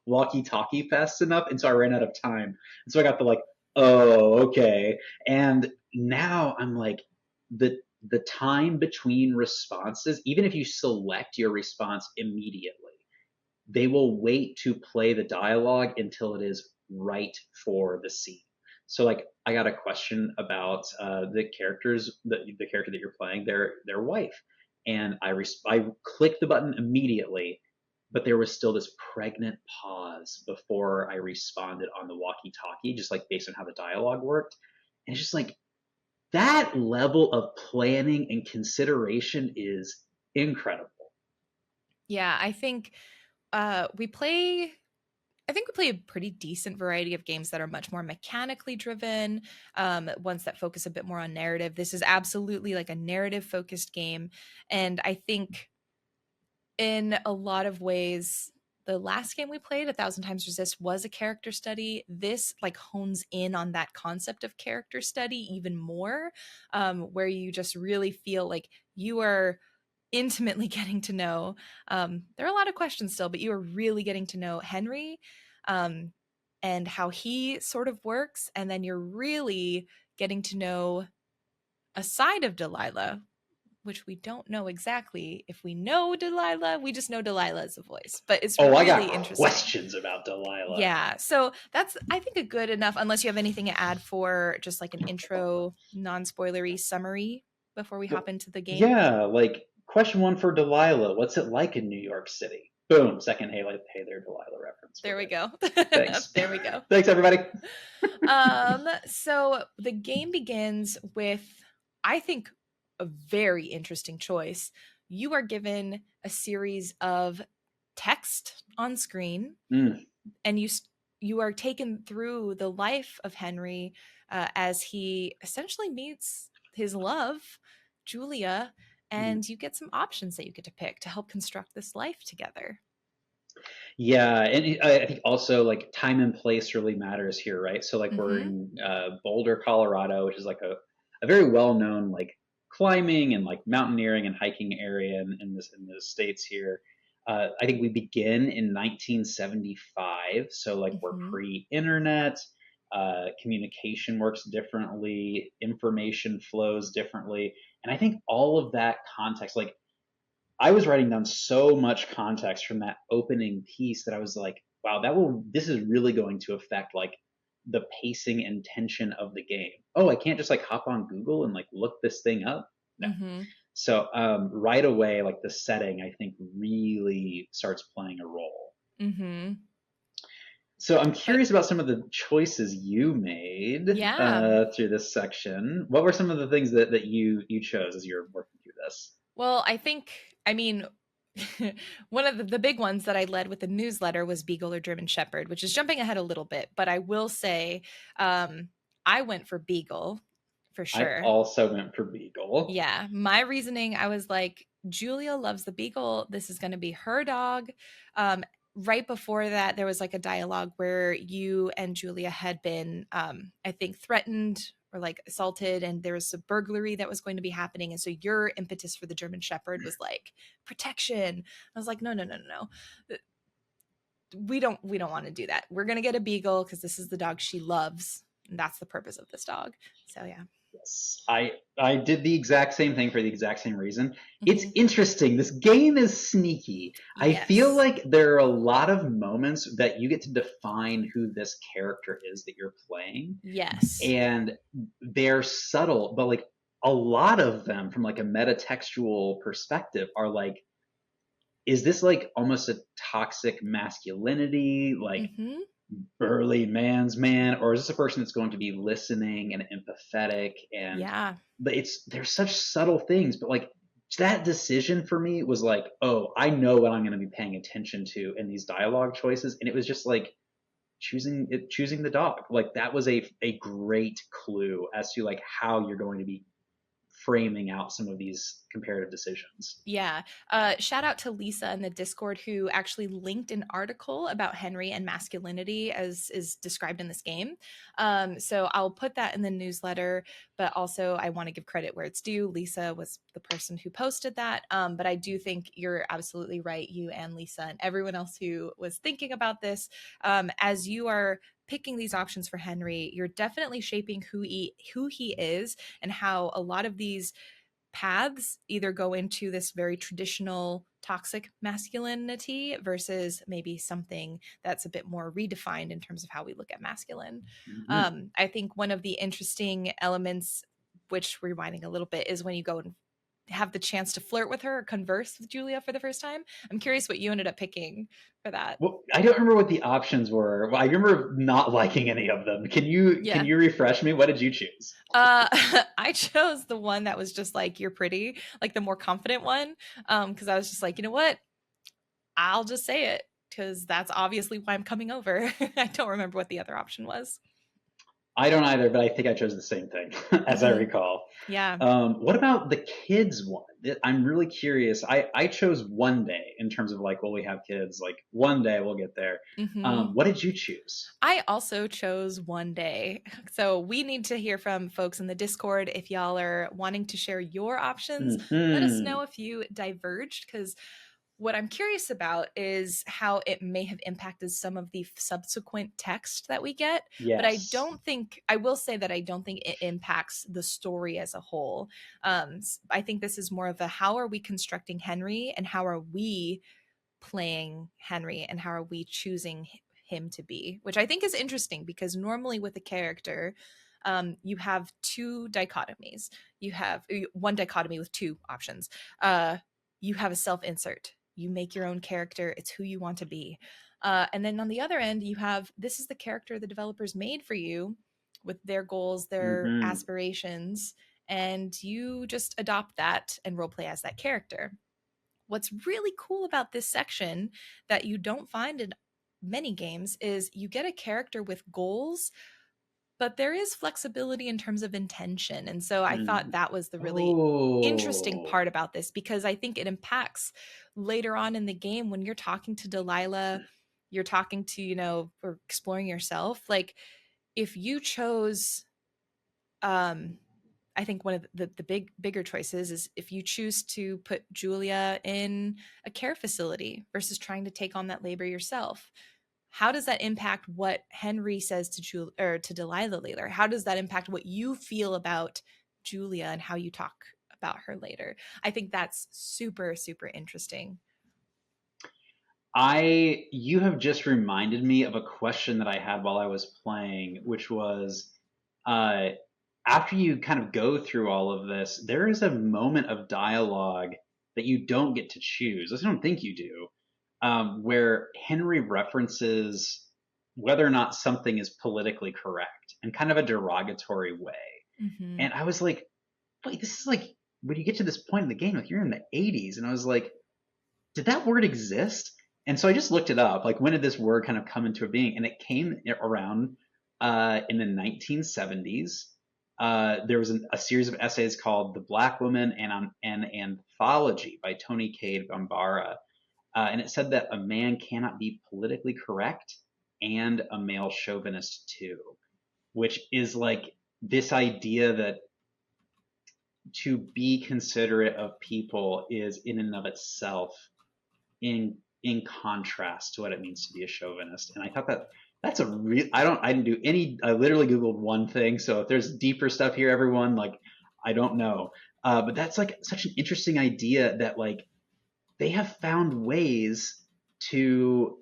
walkie-talkie fast enough, and so I ran out of time. And so I got the like, oh, okay. And now I'm like, the time between responses, even if you select your response immediately, they will wait to play the dialogue until it is right for the scene. So like, I got a question about the characters, the character that you're playing, their wife, and I clicked the button immediately, but there was still this pregnant pause before I responded on the walkie-talkie, just like based on how the dialogue worked. And it's just like, that level of planning and consideration is incredible. Yeah, we play I think we play a pretty decent variety of games that are much more mechanically driven, ones that focus a bit more on narrative. This is absolutely like a narrative focused game. And I think in a lot of ways, the last game we played, A Thousand Times Resist, was a character study. This like hones in on that concept of character study even more, where you just really feel like you are intimately getting to know. There are a lot of questions still, but you are really getting to know Henry, um, and how he sort of works. And then you're really getting to know a side of Delilah, which we don't know exactly if we know Delilah. We just know Delilah is a voice, but it's Oh, I really got interesting. questions about Delilah. Yeah. So that's, I think, a good enough, unless you have anything to add for just like an intro, non spoilery summary before we Well, hop into the game. yeah, like, question one for Delilah. What's it like in New York City? Boom, second Hey There Delilah reference. We're There we good. go. Thanks. There we go. Thanks, everybody. So the game begins with, I think, a very interesting choice. You are given a series of text on screen, Mm, and you are taken through the life of Henry, as he essentially meets his love, Julia, mm. and you get some options that you get to pick to help construct this life together. Yeah, and I think also like time and place really matters here, right? So like, we're Mm-hmm. in Boulder, Colorado, which is like a very well known like climbing and like mountaineering and hiking area in the states here. I think we begin in 1975, so like we're Mm-hmm. pre-internet. Communication works differently, information flows differently, and I think all of that context, like, I was writing down so much context from that opening piece that I was like, wow, this is really going to affect like the pacing and tension of the game. Oh, I can't just like hop on Google and like look this thing up. No. Mm-hmm. So right away, like, the setting, I think, really starts playing a role. Mm-hmm. So I'm But curious about some of the choices you made yeah. through this section. What were some of the things that you chose as you were working through this? Well, I mean, one of the big ones that I led with the newsletter was Beagle or German Shepherd, which is jumping ahead a little bit, but I will say, um, I went for Beagle for I sure. also went for Beagle. Yeah, my reasoning, I was like, Julia loves the Beagle. This is going to be her dog. Right before that, there was like a dialogue where you and Julia had been, I think, threatened or like assaulted, and there was a burglary that was going to be happening. And so your impetus for the German Shepherd was like protection. I was like, no, no, no, no, no. We don't want to do that. We're gonna get a Beagle because this is the dog she loves, and that's the purpose of this dog. So yeah. Yes, I did the exact same thing for the exact same reason. It's Hmm. interesting. This game is sneaky. I feel Yes. like there are a lot of moments that you get to define who this character is that you're playing, Yes. and they're subtle, but like a lot of them from like a metatextual perspective are like, is this like almost a toxic masculinity, like Hmm. burly man's man, or is this a person that's going to be listening and empathetic? And Yeah. but it's there's such subtle things, but like that decision for me was like, oh, I know what I'm going to be paying attention to in these dialogue choices, and it was just like choosing the dog. Like that was a great clue as to like how you're going to be framing out some of these comparative decisions. Yeah. Shout out to Lisa in the Discord who actually linked an article about Henry and masculinity as is described in this game. So I'll put that in the newsletter, but also I want to give credit where it's due. Lisa was the person who posted that. But I do think you're absolutely right, you and Lisa and everyone else who was thinking about this. As you are picking these options for Henry, you're definitely shaping who he is and how a lot of these paths either go into this very traditional toxic masculinity versus maybe something that's a bit more redefined in terms of how we look at masculine. Mm-hmm. I think one of the interesting elements, which rewinding a little bit, is when you go and have the chance to flirt with her or converse with Julia for the first time. I'm curious what you ended up picking for that. Well, I don't remember what the options were. Well, I remember not liking any of them. Can Yeah. you refresh me? What did you choose? Uh, I chose the one that was just like you're pretty, like the more confident one. Because I was just like, you know what? I'll just say it because that's obviously why I'm coming over. I don't remember what the other option was. I don't either, but I think I chose the same thing, as I Hmm. recall. Yeah. What about the kids one? I'm really curious. I chose one day in terms of like, will we have kids? Like one day we'll get there. Hmm. What did you choose? I also chose one day. So we need to hear from folks in the Discord. If y'all are wanting to share your options, let us Hmm. know if you diverged because what I'm curious about is how it may have impacted some of the subsequent text that we get. But Yes. I will say that I don't think it impacts the story as a whole. I think this is more of a how are we constructing Henry and how are we playing Henry and how are we choosing him to be, which I think is interesting because normally with a character, you have two dichotomies. You have one dichotomy with two options. Uh, you have a self insert. You make your own character. It's who you want to be. And then on the other end, you have this is the character the developers made for you with their goals, their Hmm. aspirations, and you just adopt that and roleplay as that character. What's really cool about this section that you don't find in many games is you get a character with goals, but there is flexibility in terms of intention. And so I thought that was the really interesting Oh. part about this because I think it impacts later on in the game when you're talking to Delilah, you're talking to, or exploring yourself. Like if you chose um I think one of the bigger choices is if you choose to put Julia in a care facility versus trying to take on that labor yourself. How does that impact what Henry says to or to Delilah later? How does that impact what you feel about Julia and how you talk about her later? I think that's super super interesting. I you have just reminded me of a question that I had while I was playing, which was uh, after you kind of go through all of this, there is a moment of dialogue that you don't get to choose. I don't think you do, where Henry references whether or not something is politically correct in kind of a derogatory way. Hmm. And I was like, wait, this is like when you get to this point in the game, like you're in the 80s, and I was like, did that word exist? And so I just looked it up. Like, when did this word kind of come into being? And it came around in the 1970s. There was a series of essays called "The Black Woman and an Anthology" by Tony Cade Bambara, and it said that a man cannot be politically correct and a male chauvinist too, which is like this idea that to be considerate of people is in and of itself in contrast to what it means to be a chauvinist. And I thought that that's a real, I didn't do any, I literally Googled one thing. So if there's deeper stuff here, everyone, like, I don't know. But that's like such an interesting idea that like they have found ways to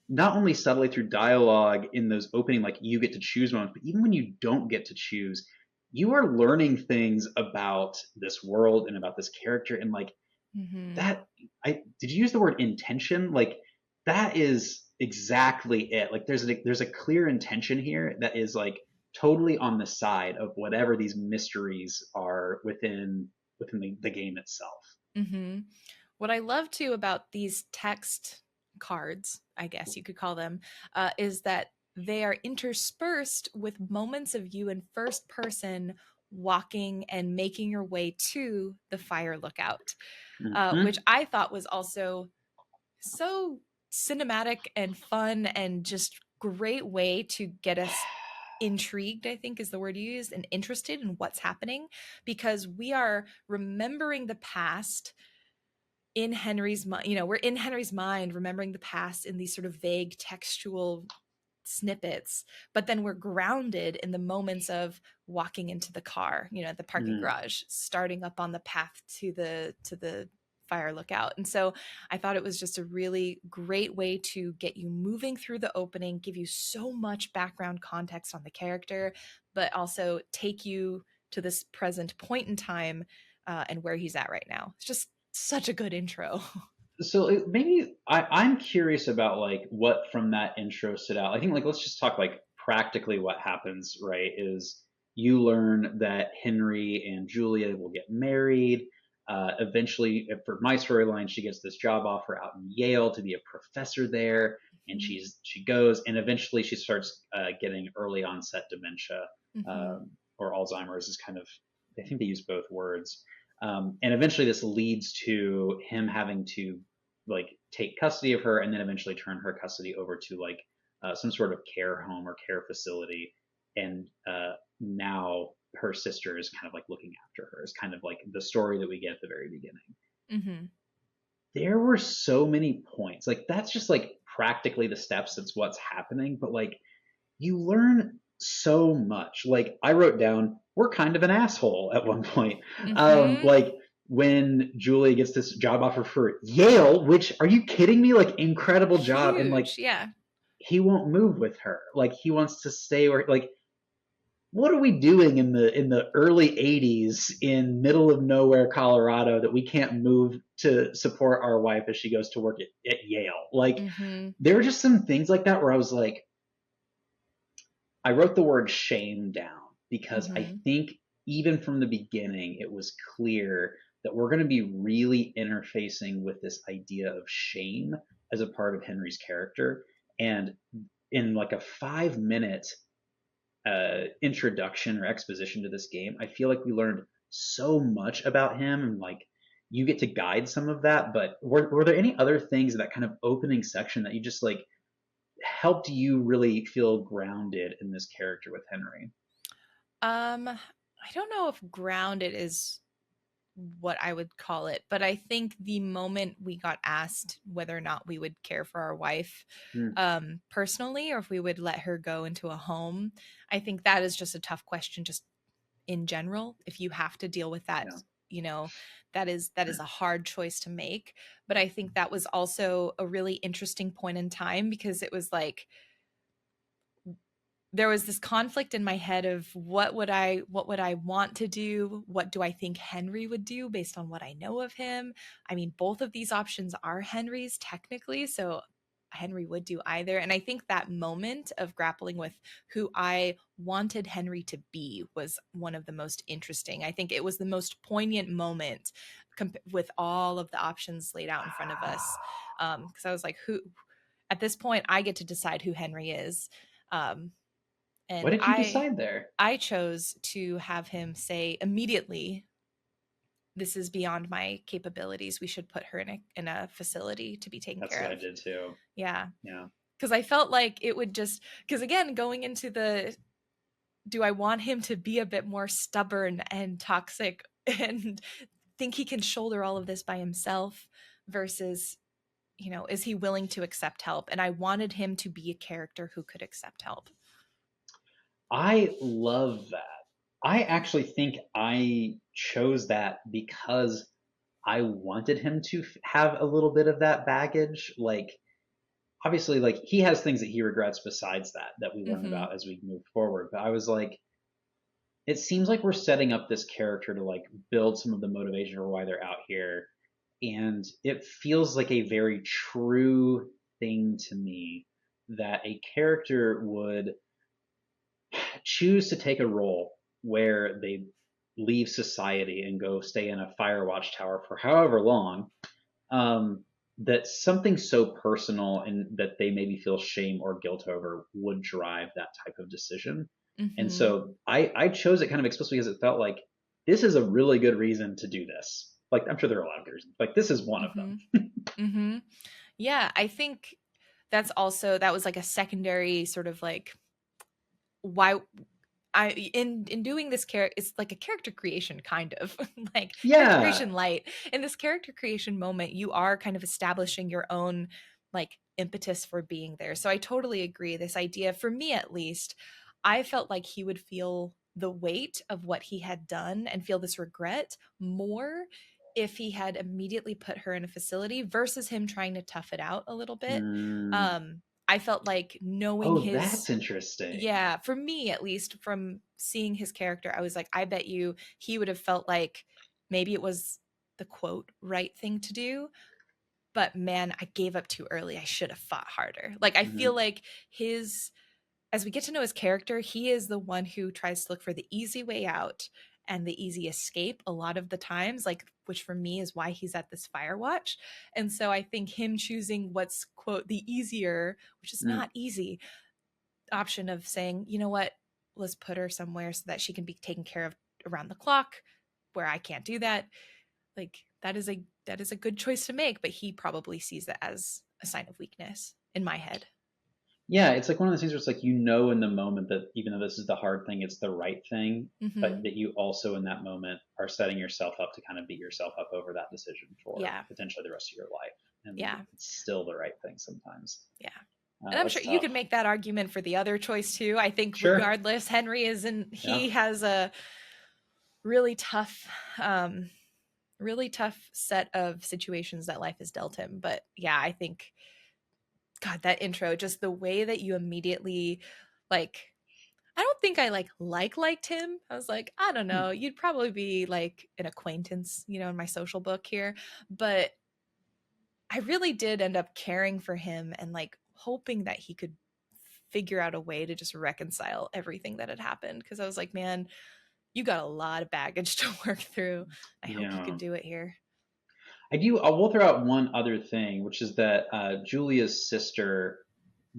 not only subtly through dialogue in those opening, like you get to choose moments, but even when you don't get to choose, you are learning things about this world and about this character. And like Mm-hmm. that, did you use the word intention? Like that is exactly it. Like there's a clear intention here that is like totally on the side of whatever these mysteries are within the game itself. Mm-hmm. What I love too about these text cards, I guess you could call them, is that they are interspersed with moments of you in first person walking and making your way to the fire lookout, which Mm-hmm. I thought was also so cinematic and fun and just great way to get us intrigued, I think is the word you used, and interested in what's happening, because we are remembering the past in Henry's mind. You know, we're in Henry's mind remembering the past in these sort of vague textual snippets, but then we're grounded in the moments of walking into the car, you know, at the parking Mm-hmm. garage, starting up on the path to the fire lookout. And so I thought it was just a really great way to get you moving through the opening, give you so much background context on the character, but also take you to this present point in time, and where he's at right now. It's just such a good intro. So maybe I'm curious about like what from that intro stood out. I think like let's just talk like practically what happens, right? Is you learn that Henry and Julia will get married. Eventually, for my storyline, she gets this job offer out in Yale to be a professor there, and she goes, and eventually she starts getting early onset dementia, Mm-hmm. or Alzheimer's is kind of, I think they use both words. And eventually this leads to him having to like take custody of her and then eventually turn her custody over to like some sort of care home or care facility. And now her sister is kind of like looking after her. It's kind of like the story that we get at the very beginning. Mm-hmm. There were so many points. Like that's just like practically the steps. That's what's happening. But like you learn so much. Like I wrote down, we're kind of an asshole at one point. Mm-hmm. Like when Julia gets this job offer for Yale, which are you kidding me? Like incredible job, and like Huge. Yeah. he won't move with her. Like he wants to stay where like. What are we doing in the early 80s in middle of nowhere Colorado that we can't move to support our wife as she goes to work at Yale? Like Mm-hmm. there are just some things like that where I was like, I wrote the word shame down because I Mm-hmm. think even from the beginning, it was clear that we're going to be really interfacing with this idea of shame as a part of Henry's character. And in like a 5 minute introduction or exposition to this game, I feel like we learned so much about him and like you get to guide some of that. But were there any other things in that kind of opening section that you just like helped you really feel grounded in this character with Henry? I don't know if grounded is what I would call it, but I think the moment we got asked whether or not we would care for our wife, Mm, personally, or if we would let her go into a home, I think that is just a tough question, just in general. If you have to deal with that, yeah. you know, that is a hard choice to make. But I think that was also a really interesting point in time, because it was like there was this conflict in my head of what would I want to do, what do I think Henry would do based on what I know of him. I mean, both of these options are Henry's technically, so Henry would do either. And I think that moment of grappling with who I wanted Henry to be was one of the most interesting. I think it was the most poignant moment with all of the options laid out in front of us, because I was like, who at this point I get to decide who Henry is. um, What and did you I decide there? I chose to have him say immediately, "This is beyond my capabilities. We should put her in a facility to be taken That's care what I of." did too. Yeah, Yeah. because I felt like it would just, because again, going into the, do I want him to be a bit more stubborn and toxic and think he can shoulder all of this by himself versus is he willing to accept help? And I wanted him to be a character who could accept help. I love that. I actually think I chose that because I wanted him to have a little bit of that baggage. Like, obviously, like he has things that he regrets besides that we learn Mm-hmm. about as we move forward. But I was like, it seems like we're setting up this character to like build some of the motivation for why they're out here, and it feels like a very true thing to me that a character would choose to take a role where they leave society and go stay in a Firewatch tower for however long, that something so personal and that they maybe feel shame or guilt over would drive that type of decision. And Mm-hmm. so I chose it kind of explicitly because it felt like this is a really good reason to do this. Like, I'm sure there are a lot of good reasons. Like, this is one of Mm-hmm. them. Mm-hmm. Yeah, I think that was like a secondary sort of like why I in doing this character, it's like a character creation kind of like character Yeah. creation light. In this character creation moment, you are kind of establishing your own like impetus for being there. So I totally agree. This idea, for me at least, I felt like he would feel the weight of what he had done and feel this regret more if he had immediately put her in a facility versus him trying to tough it out a little bit. Mm. I felt like knowing Oh, his that's interesting. yeah, for me at least, from seeing his character, I was like, I bet you he would have felt like maybe it was the quote right thing to do, but man, I gave up too early. I should have fought harder. Like I feel Hmm. like his as we get to know his character, he is the one who tries to look for the easy way out and the easy escape a lot of the times, like which for me is why he's at this Firewatch. And so I think him choosing what's quote the easier, which is Mm. not easy, option of saying, you know what, let's put her somewhere so that she can be taken care of around the clock where I can't do that. Like that is a good choice to make, but he probably sees that as a sign of weakness in my head. Yeah, it's like one of those things where it's like in the moment that even though this is the hard thing, it's the right thing, but Mm-hmm. that you also in that moment are setting yourself up to kind of beat yourself up over that decision for Yeah. potentially the rest of your life. And Yeah. it's still the right thing sometimes. Yeah. And I'm That's sure you tough. could make that argument for the other choice too. I think Sure. regardless, Henry isn't Yeah. he has a really tough really tough set of situations that life has dealt him. But yeah, I think God, that intro, just the way that you immediately like I don't think I liked him. I was like, I don't Hmm. know, you'd probably be like an acquaintance, in my social book here. But I really did end up caring for him and like hoping that he could figure out a way to just reconcile everything that had happened. Because I was like, man, you got a lot of baggage to work through. I hope you Yeah. can do it here. I will throw out one other thing, which is that Julia's sister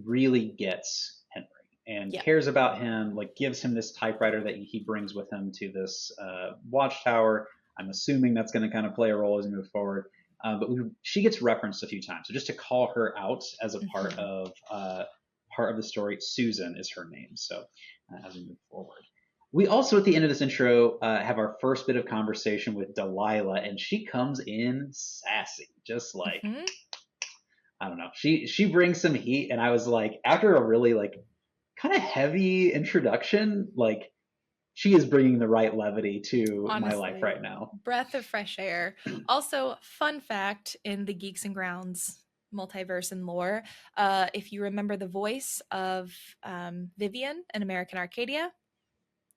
really gets Henry and Yeah. cares about him, like gives him this typewriter that he brings with him to this watchtower. I'm assuming that's going to kind of play a role as we move forward. But she gets referenced a few times. So just to call her out as a Hmm. part of the story, Susan is her name. So as we move forward. We also, at the end of this intro, have our first bit of conversation with Delilah, and she comes in sassy, just like Hmm. I don't know. She brings some heat, and I was like, after a really like kind of heavy introduction, like she is bringing the right levity to my life Honestly, right now. breath of fresh air. Also, fun fact in the Geeks and Grounds multiverse and lore, if you remember the voice of Vivian in American Arcadia,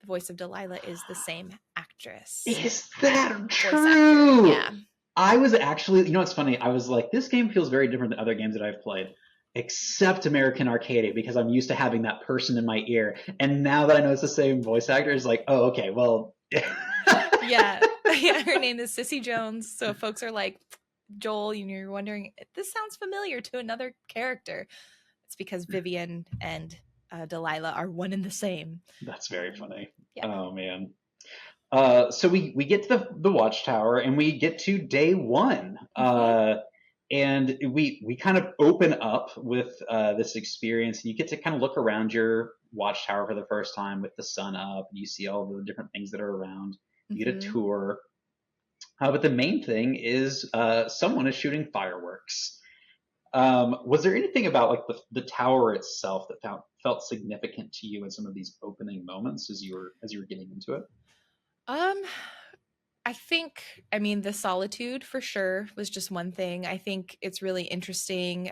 the voice of Delilah is the same actress, Is that voice actor. true? Yeah. I was actually, it's funny. I was like, this game feels very different than other games that I've played, except American Arcadia, because I'm used to having that person in my ear. And now that I know it's the same voice actor, it's like, oh, okay, well. Yeah. Yeah, her name is Sissy Jones. So if folks are like, Joel, you're wondering, this sounds familiar to another character. It's because Vivian and Delilah are one and the same. That's very funny. Yeah. Oh, man. So we get to the watchtower and we get to day one. Mm-hmm. And we kind of open up with this experience, and you get to kind of look around your watchtower for the first time with the sun up, and you see all the different things that are around. You get a Mm-hmm. tour, but the main thing is someone is shooting fireworks. Was there anything about like the tower itself that felt significant to you in some of these opening moments as you were getting into it? Um, I think, I mean, the solitude for sure was just one thing. I think it's really interesting.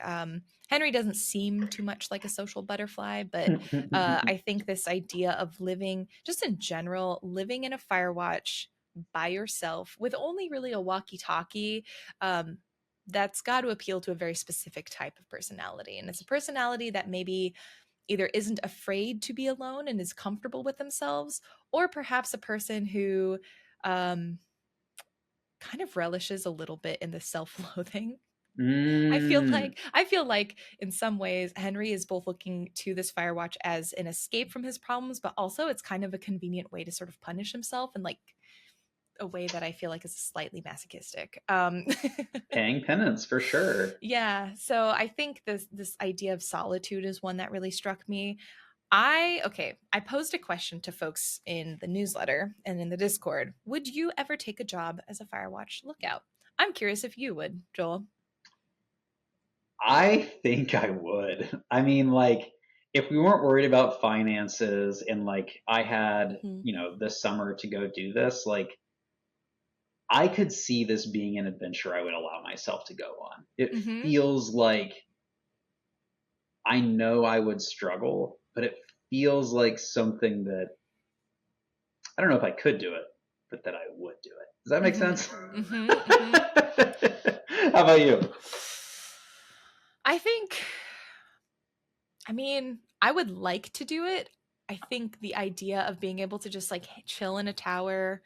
Henry doesn't seem too much like a social butterfly, but I think this idea of living, just in general, living in a Firewatch by yourself with only really a walkie-talkie, um, that's got to appeal to a very specific type of personality. And it's a personality that maybe either isn't afraid to be alone and is comfortable with themselves, or perhaps a person who um, kind of relishes a little bit in the self-loathing. Mm, I feel like in some ways Henry is both looking to this Firewatch as an escape from his problems, but also it's kind of a convenient way to sort of punish himself in like a way that I feel like is slightly masochistic. paying penance for sure. Yeah, so I think this idea of solitude is one that really struck me. I posed a question to folks in the newsletter and in the Discord. Would you ever take a job as a Firewatch lookout? I'm curious if you would, Joel. I think I would. I mean, like, if we weren't worried about finances and like I had, Mhm. this summer to go do this, like I could see this being an adventure I would allow myself to go on. It Mhm. feels like I know I would struggle, but it feels like something that I don't know if I could do it, but that I would do it. Does that make Mhm. sense? Mhm. Mhm. How about you? I think I mean, I would like to do it. I think the idea of being able to just like chill in a tower,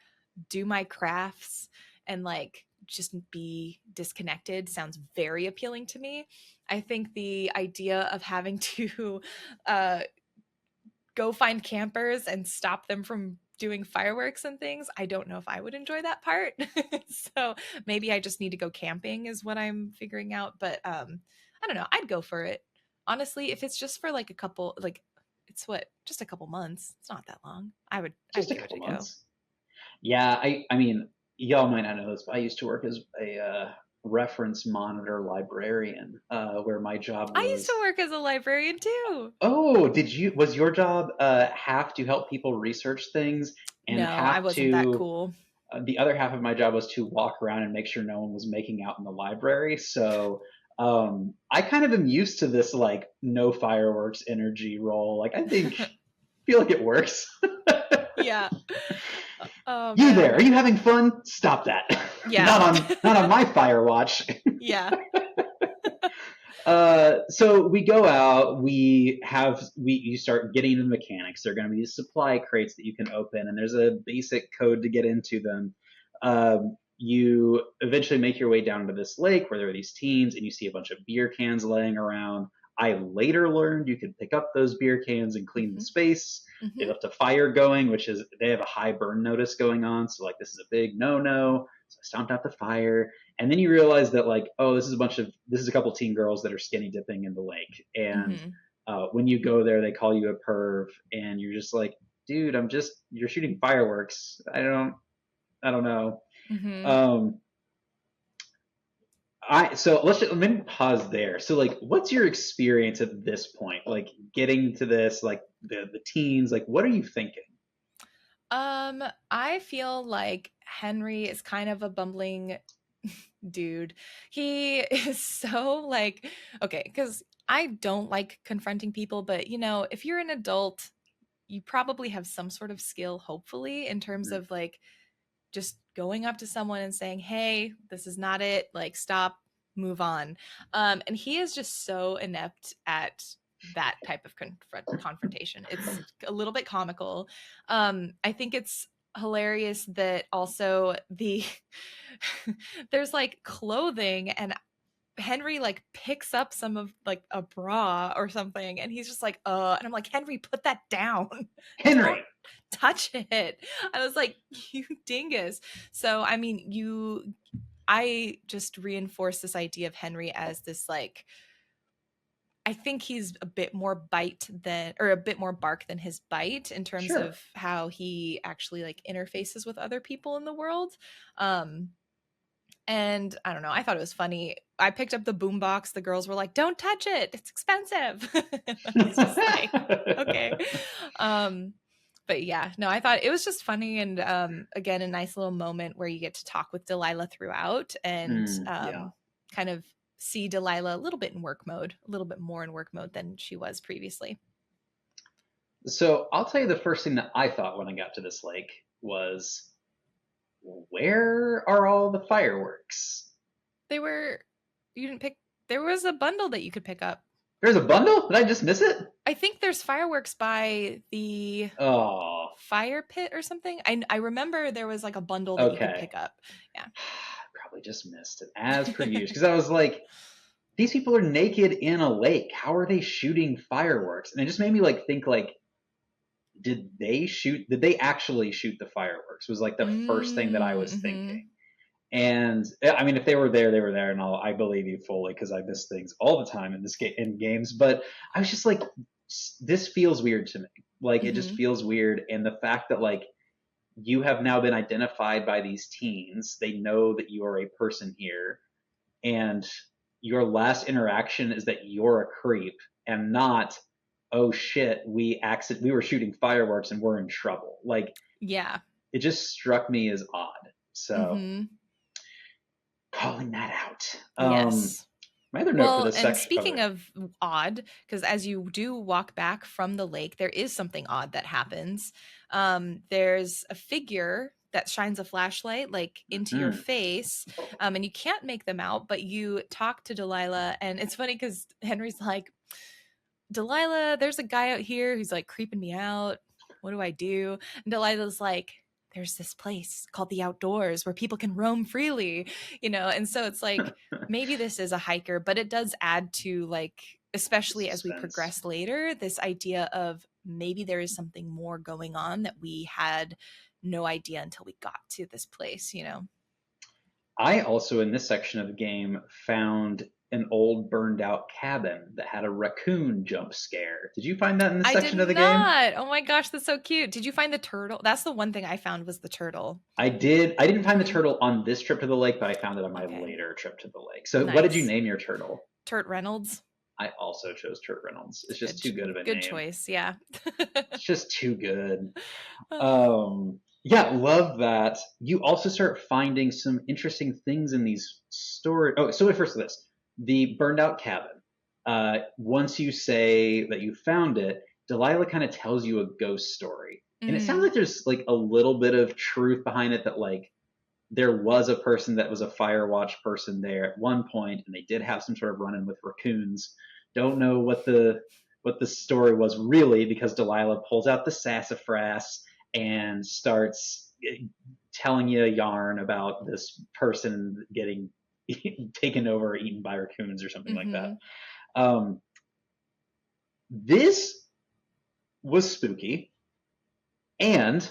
do my crafts, and like just be disconnected sounds very appealing to me. I think the idea of having to uh, go find campers and stop them from doing fireworks and things, I don't know if I would enjoy that part. So maybe I just need to go camping is what I'm figuring out. But I don't know. I'd go for it. Honestly, if it's just for like a couple like it's what, just a couple months. It's not that long. Just I'd a give it couple a go. months. Yeah, I mean, y'all might not know this, but I used to work as a reference monitor librarian, where my job I used to was. work as a librarian too. Oh, was your job half to help people research things and No, I half wasn't that to cool. the other half of my job was to walk around and make sure no one was making out in the library. So I kind of am used to this like no fireworks energy role. Like feel like it works. Yeah. Oh You there? Are man. you having fun? Stop that. Yeah. Not on my Firewatch. Yeah. So we go out. You start getting into the mechanics. There are going to be these supply crates that you can open, and there's a basic code to get into them. You eventually make your way down to this lake where there are these teams, and you see a bunch of beer cans laying around. I later learned you could pick up those beer cans and clean the Mhm. space. They Mhm. left a fire going, which is they have a high burn notice going on. So like this is a big no. So I stomped out the fire, and then you realize that like, oh, this is a couple teen girls that are skinny dipping in the lake, and Mhm. when you go there, they call you a perv, and you're just like, dude, you're shooting fireworks. I don't know. Mhm. Um, let me pause there. So like, what's your experience at this point? Like getting to this, like the teens, like what are you thinking? I feel like Henry is kind of a bumbling dude. He is so like, okay, because I don't like confronting people, but if you're an adult, you probably have some sort of skill, hopefully, in terms of like just going up to someone and saying, "Hey, this is not it. Like, stop, move on." And he is just so inept at that type of confrontation. It's a little bit comical. I think it's hilarious that also there's like clothing, and Henry like picks up some of like a bra or something, and he's just like, and I'm like, Henry, put that down. Don't Henry. touch it. I was like, you dingus. So I mean, I just reinforce this idea of Henry as this like, I think he's a bit more bite than, or a bit more bark than his bite in terms Sure. of how he actually like interfaces with other people in the world. Um And I don't know, I thought it was funny. I picked up the boombox. The girls were like, "Don't touch it. It's expensive." I was just like, "Okay." Um, but yeah, no, I thought it was just funny and again a nice little moment where you get to talk with Delilah throughout and Yeah. kind of see Delilah a little bit in work mode, a little bit more in work mode than she was previously. So I'll tell you the first thing that I thought when I got to this lake was, where are all the fireworks? They were you didn't pick there was a bundle that you could pick up. There's a bundle? Did I just miss it? I think there's fireworks by the Oh, fire pit or something. I remember there was like a bundle that you could okay. pick up. Yeah. Probably just missed it, as per usual. Because I was like, these people are naked in a lake. How are they shooting fireworks? And it just made me like think like, did they actually shoot the fireworks? Was like the first thing that I was Mm-hmm. thinking. And I mean, if they were there, they were there, and I believe you fully because I miss things all the time in in games. But I was just like, this feels weird to me. Like it just Mm-hmm. feels weird, and the fact that like you have now been identified by these teens, they know that you are a person here, and your last interaction is that you're a creep, and not, oh shit, we were shooting fireworks and we're in trouble. Like Yeah. it just struck me as odd. So Mm-hmm. calling that out. Yes. My other note for Well, this and section. speaking of odd, because as you do walk back from the lake, there is something odd that happens. There's a figure that shines a flashlight like into your Mm, face, and you can't make them out, but you talk to Delilah, and it's funny because Henry's like, Delilah, there's a guy out here who's like creeping me out. What do I do? And Delilah's like, there's this place called the outdoors where people can roam freely, and so it's like maybe this is a hiker, but it does add to like, the especially as we suspense. progress later, this idea of maybe there is something more going on that we had no idea until we got to this place. I also, in this section of the game, found an old burned out cabin that had a raccoon jump scare. Did you find that in this I did section of the game? not. Oh my gosh, that's so cute. Did you find the turtle? That's the one thing I found was the turtle. I did. I didn't find the Mm-hmm. turtle on this trip to the lake, but I found it on my Okay. later trip to the lake. So, what did you Nice. name your turtle? Turt Reynolds. I also chose Turt Reynolds. It's just Good too good of a good name. choice. Yeah. It's just too good. Yeah, love that. You also start finding some interesting things in these stories. Oh, so first of this, the burned out cabin. Once you say that you found it, Delilah kind of tells you a ghost story, and it sounds Mm. like there's like a little bit of truth behind it. That like there was a person that was a Firewatch person there at one point, and they did have some sort of run-in with raccoons. Don't know what the story was really, because Delilah pulls out the sassafras and starts telling you a yarn about this person getting taken over or eaten by raccoons or something like that. Mhm. Um, this was spooky, and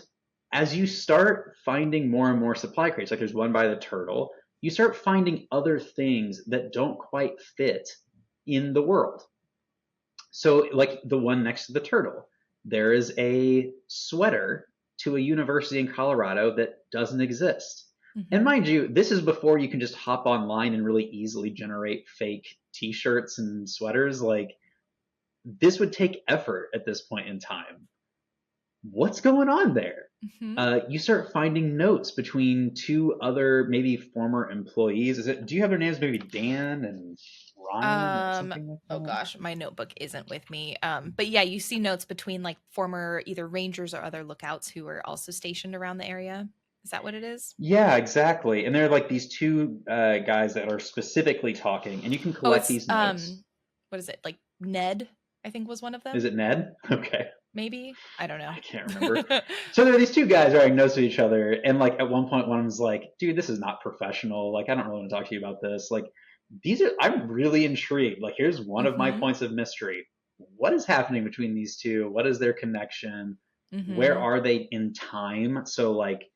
as you start finding more and more supply crates, like there's one by the turtle, you start finding other things that don't quite fit in the world. So, like the one next to the turtle, there is a sweater to a university in Colorado that doesn't exist. And Mhm. mind you, this is before you can just hop online and really easily generate fake t shirts and sweaters. Like, this would take effort at this point in time. What's going on there? Mhm. You start finding notes between two other maybe former employees. Do you have their names? Maybe Dan and Ryan or Um, something like oh that? gosh, my notebook isn't with me. But yeah, you see notes between like former either rangers or other lookouts who are also stationed around the area. Is that what it is? Yeah, exactly. And they're like these two guys that are specifically talking, and you can Oh, collect it's these notes. what is it? Like Ned, I think was one of Is them. it Ned? Okay, Maybe. I don't know. I can't remember. So there are these two guys writing notes to each other, and like at one point, one of them's like, "Dude, this is not professional. Like, I don't really want to talk to you about this. Like, I'm really intrigued. Like, here's one of my Mhm. points of mystery. What is happening between these two? What is their connection? Where Mhm. are they in time? So like,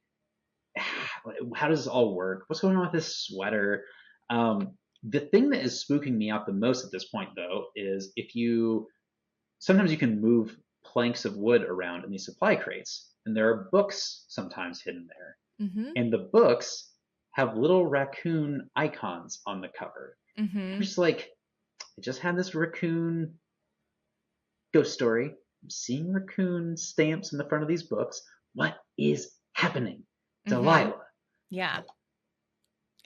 how does this all work? What's going on with this sweater? The thing that is spooking me out the most at this point, though, is if you sometimes you can move planks of wood around in these supply crates, and there are books sometimes hidden there. Mhm. And the books have little raccoon icons on the cover. I'm Mm-hmm. just like, I just had this raccoon ghost story. I'm seeing raccoon stamps in the front of these books. What is happening? Mm-hmm. Delilah. Yeah.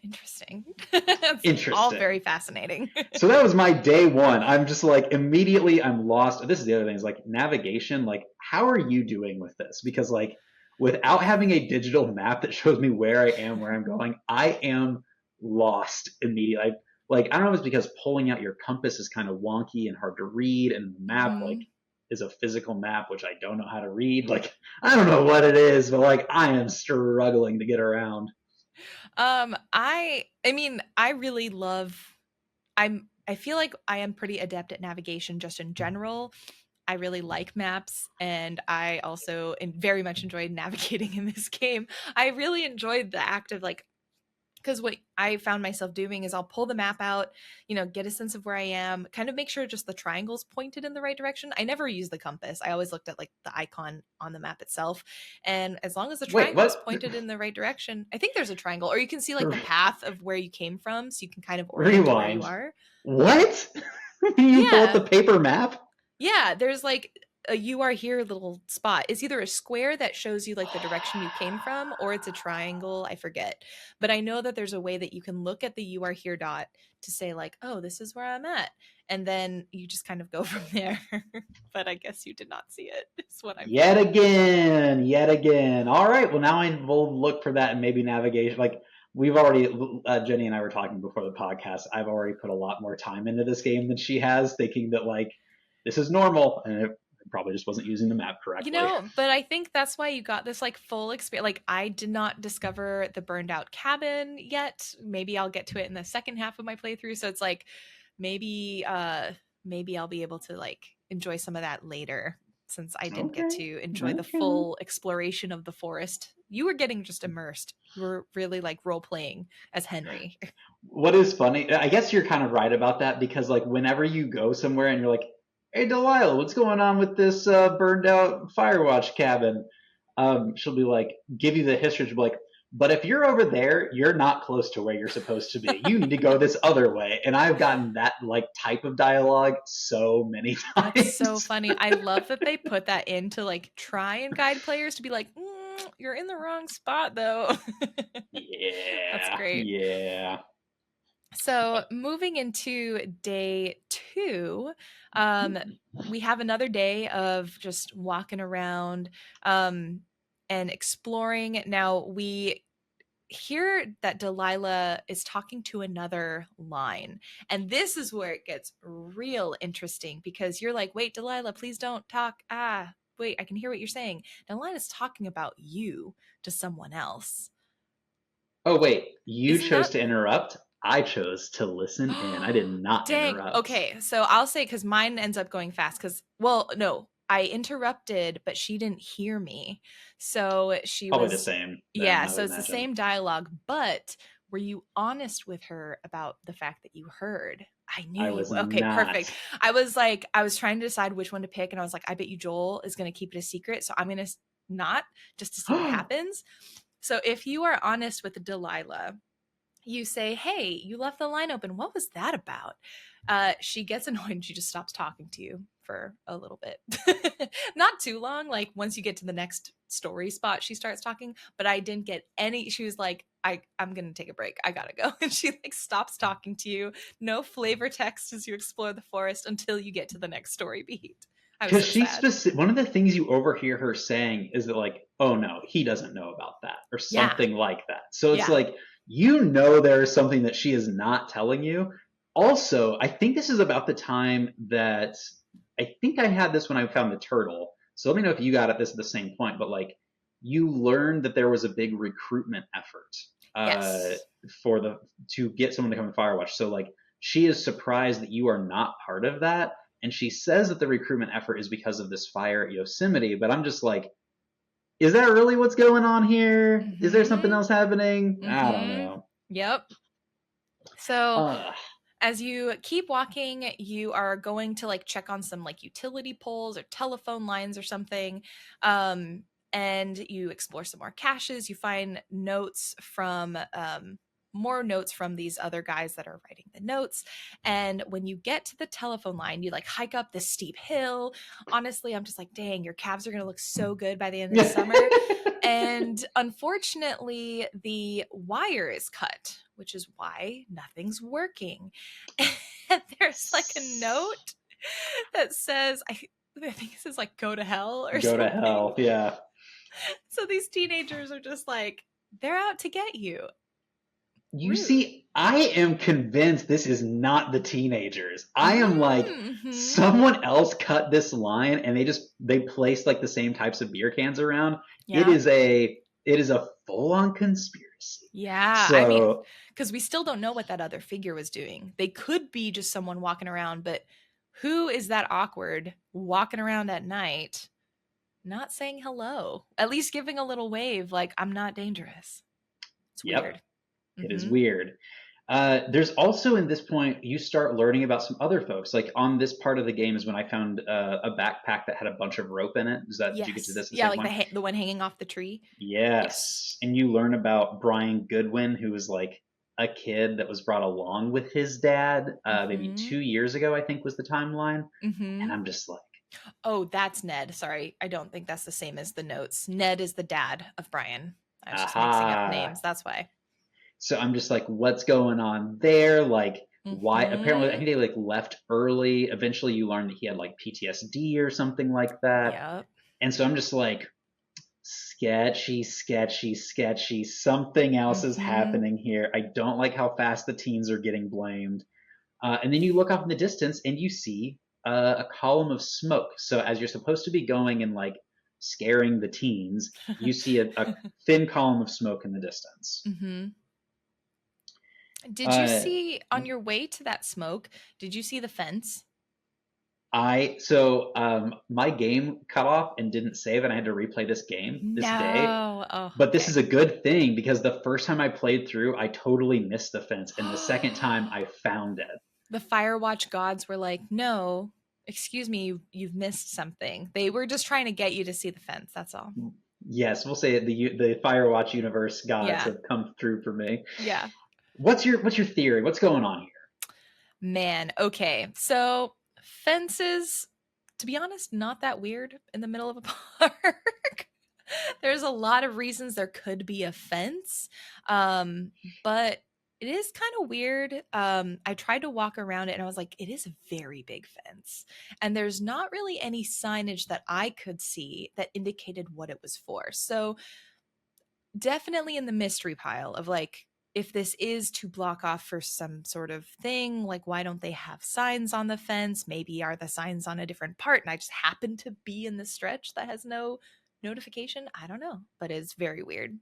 Interesting. It's all Interesting. very fascinating. So that was my day one. I'm just like, immediately I'm lost. This is the other thing is like navigation. Like, how are you doing with this? Because like, without having a digital map that shows me where I am, where I'm going, I am lost immediately. Like, I don't know if it's because pulling out your compass is kind of wonky and hard to read, and the map like Mm-hmm. is a physical map which I don't know how to read. Like, I don't know what it is, but like, I am struggling to get around. I mean, I really love I feel like I am pretty adept at navigation just in general. I really like maps, and I also very much enjoyed navigating in this game. I really enjoyed the act of like, because what I found myself doing is I'll pull the map out, get a sense of where I am, kind of make sure just the triangle's pointed in the right direction. I never use the compass. I always looked at like the icon on the map itself. And as long as the Wait, triangle is what? pointed in the right direction, I think there's a triangle, or you can see like the path of where you came from so you can kind of orient to where you Rewind. are. What? You pull up Yeah. the paper map? Yeah, there's like a "you are here" little spot. It's either a square that shows you like the direction you came from, or it's a triangle, I forget. But I know that there's a way that you can look at the "you are here" dot to say like, "Oh, this is where I'm at." And then you just kind of go from there. But I guess you did not see it. Is what I'm Yet hearing. again, yet again. All right, well now I will look for that and maybe navigation. Like we've already, Jenny and I were talking before the podcast. I've already put a lot more time into this game than she has, thinking that like this is normal, and it probably just wasn't using the map correctly. But I think that's why you got this like full experience. Like I did not discover the burned out cabin yet. Maybe I'll get to it in the second half of my playthrough. So it's like maybe maybe I'll be able to like enjoy some of that later, since I didn't get Okay, to enjoy the okay. full exploration of the forest. You were getting just immersed. You were really like role playing as Henry. What is funny, I guess you're kind of right about that because like whenever you go somewhere and you're like, "Hey Delilah, what's going on with this burned out Firewatch cabin?" She'll be like, give you the history. She'll be like, "But if you're over there, you're not close to where you're supposed to be. You need to go this other way." And I've gotten that like type of dialogue so many That's so times. funny. I love that they put that in to like try and guide players to be like, you're in the wrong spot though. That's Yeah, great. yeah. So moving into day two, um, we have another day of just walking around and exploring. Now we hear that Delilah is talking to another line. And this is where it gets real interesting, because you're like, wait, Delilah, please don't talk. Wait, I can hear what you're saying. Delilah is talking about you to someone else. Oh wait, you Isn't chose that to interrupt. I chose to listen in. I did not dang? interrupt. Okay, so I'll say, because mine ends up going fast, because, well, no, I interrupted, but she didn't hear me. So she Probably the was, same then, yeah, I so would it's the imagine. same dialogue, but were you honest with her about the fact that you heard? I knew I you. was Okay, not. perfect. I was like, I was trying to decide which one to pick, and I was like, I bet you Joel is going to keep it a secret, so I'm going to not, just to see what happens. So if you are honest with Delilah, you say, "Hey, you left the line open. What was that about?" She gets annoyed and she just stops talking to you for a little bit. Not too long. Like once you get to the next story spot, she starts talking, but I didn't get any. She was like, I'm going to take a break. I got to go. And she like stops talking to you. No flavor text as you explore the forest until you get to the next story beat. I was Because so sad. one of the things you overhear her saying is that like, "Oh no, he doesn't know about that," or Yeah. something like that. So it's Yeah. like there is something that she is not telling you. Also, I think this is about the time that I think I had this when I found the turtle. So let me know if you got it this at the same point. But like, you learned that there was a big recruitment effort uh, Yes. for the to get someone to come to Firewatch. So like, she is surprised that you are not part of that, and she says that the recruitment effort is because of this fire at Yosemite, but I'm just like, is that really what's going on here? Is there something Mm-hmm. else happening? I don't Mm-hmm. know. Yep. So Uh, as you keep walking, you are going to like check on some like utility poles or telephone lines or something. Um, and you explore some more caches. You find notes from more notes from these other guys that are writing the notes. And when you get to the telephone line, you like hike up this steep hill. Honestly, I'm just like, dang, your calves are going to look so good by the end of the summer. And unfortunately, the wire is cut, which is why nothing's working. And there's like a note that says, I think this is like go to hell or Go something. to hell, yeah. So these teenagers are just like, they're out to get you. You Rude. see, I am convinced this is not the teenagers. I am like, someone else cut this line and they placed like the same types of beer cans around. Yeah. It is a full-on conspiracy. Yeah, So, I mean, because we still don't know what that other figure was doing. They could be just someone walking around, but who is that awkward walking around at night, not saying hello, at least giving a little wave like, I'm not dangerous. It's weird. It is weird. There's also in this point you start learning about some other folks. Like on this part of the game is when I found a backpack that had a bunch of rope in it. Did you get to this? Yeah, like the one hanging off the tree. Yes. And you learn about Brian Goodwin, who was like a kid that was brought along with his dad maybe 2 years ago, I think was the timeline. And I'm just like, oh, that's Ned. Sorry, I don't think that's the same as the notes. Ned is the dad of Brian. I was just mixing up names. That's why. So I'm just like, what's going on there? Like, why? Apparently, I think they like left early. Eventually, you learn that he had like PTSD or something like that. Yep. And so I'm just like, sketchy, sketchy, sketchy. Something else is happening here. I don't like how fast the teens are getting blamed. And then you look off in the distance and you see a column of smoke. So as you're supposed to be going and like scaring the teens, you see a thin column of smoke in the distance. Did you see on your way to that smoke, did you see the fence? My game cut off and didn't save, and I had to replay this game this day. Oh, but this is a good thing because the first time I played through, I totally missed the fence, and the second time I found it. The Firewatch gods were like, no, excuse me, you've missed something. They were just trying to get you to see the fence. That's all. Yes, we'll say the Firewatch universe gods have come through for me. Yeah. What's your theory? What's going on here? Man, okay. So fences, to be honest, not that weird in the middle of a park. There's a lot of reasons there could be a fence, but it is kind of weird. I tried to walk around it and I was like, it is a very big fence. And there's not really any signage that I could see that indicated what it was for. So definitely in the mystery pile of like, if this is to block off for some sort of thing, like why don't they have signs on the fence? Maybe are the signs on a different part and I just happen to be in the stretch that has no notification? I don't know, but it's very weird.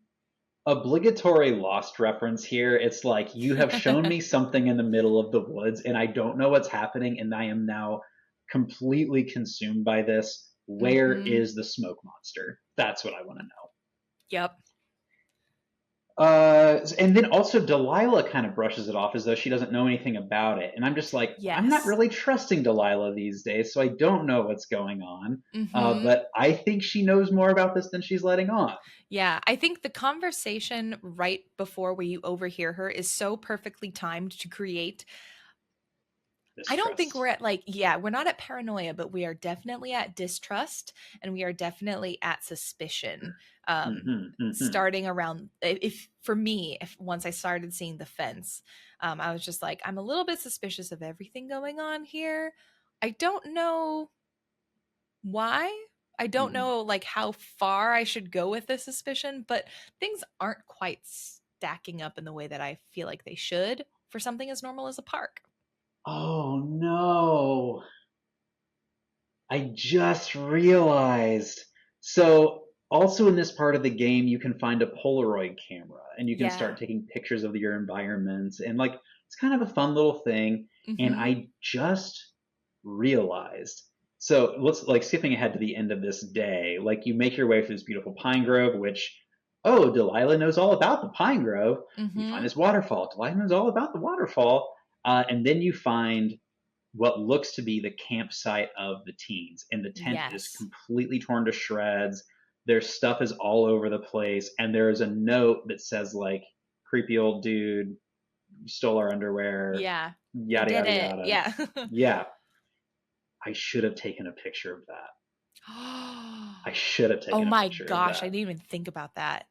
Obligatory Lost reference here. It's like you have shown me something in the middle of the woods and I don't know what's happening and I am now completely consumed by this. Where is the smoke monster? That's what I want to know. Yep. And then also Delilah kind of brushes it off as though she doesn't know anything about it. And I'm just like, I'm not really trusting Delilah these days, so I don't know what's going on. But I think she knows more about this than she's letting on. Yeah, I think the conversation right before where you overhear her is so perfectly timed to create. I don't think we're at we're not at paranoia, but we are definitely at distrust and we are definitely at suspicion. Starting around, if once I started seeing the fence, I was just like, I'm a little bit suspicious of everything going on here. I don't know why. I don't know like how far I should go with this suspicion, but things aren't quite stacking up in the way that I feel like they should for something as normal as a park. Oh no. I just realized. So also in this part of the game, you can find a Polaroid camera and you can start taking pictures of your environments. And like, it's kind of a fun little thing. And I just realized. So let's like skipping ahead to the end of this day, like you make your way through this beautiful pine grove, which, oh, Delilah knows all about the pine grove. You find this waterfall. Delilah knows all about the waterfall. And then you find what looks to be the campsite of the teens. And the tent is completely torn to shreds. Their stuff is all over the place, and there is a note that says like, "Creepy old dude, you stole our underwear, Yeah. You yada did yada it. yada." Yeah. Yeah, I should have taken a picture of that. I should have Oh taken a my picture of gosh, I that didn't even think about that.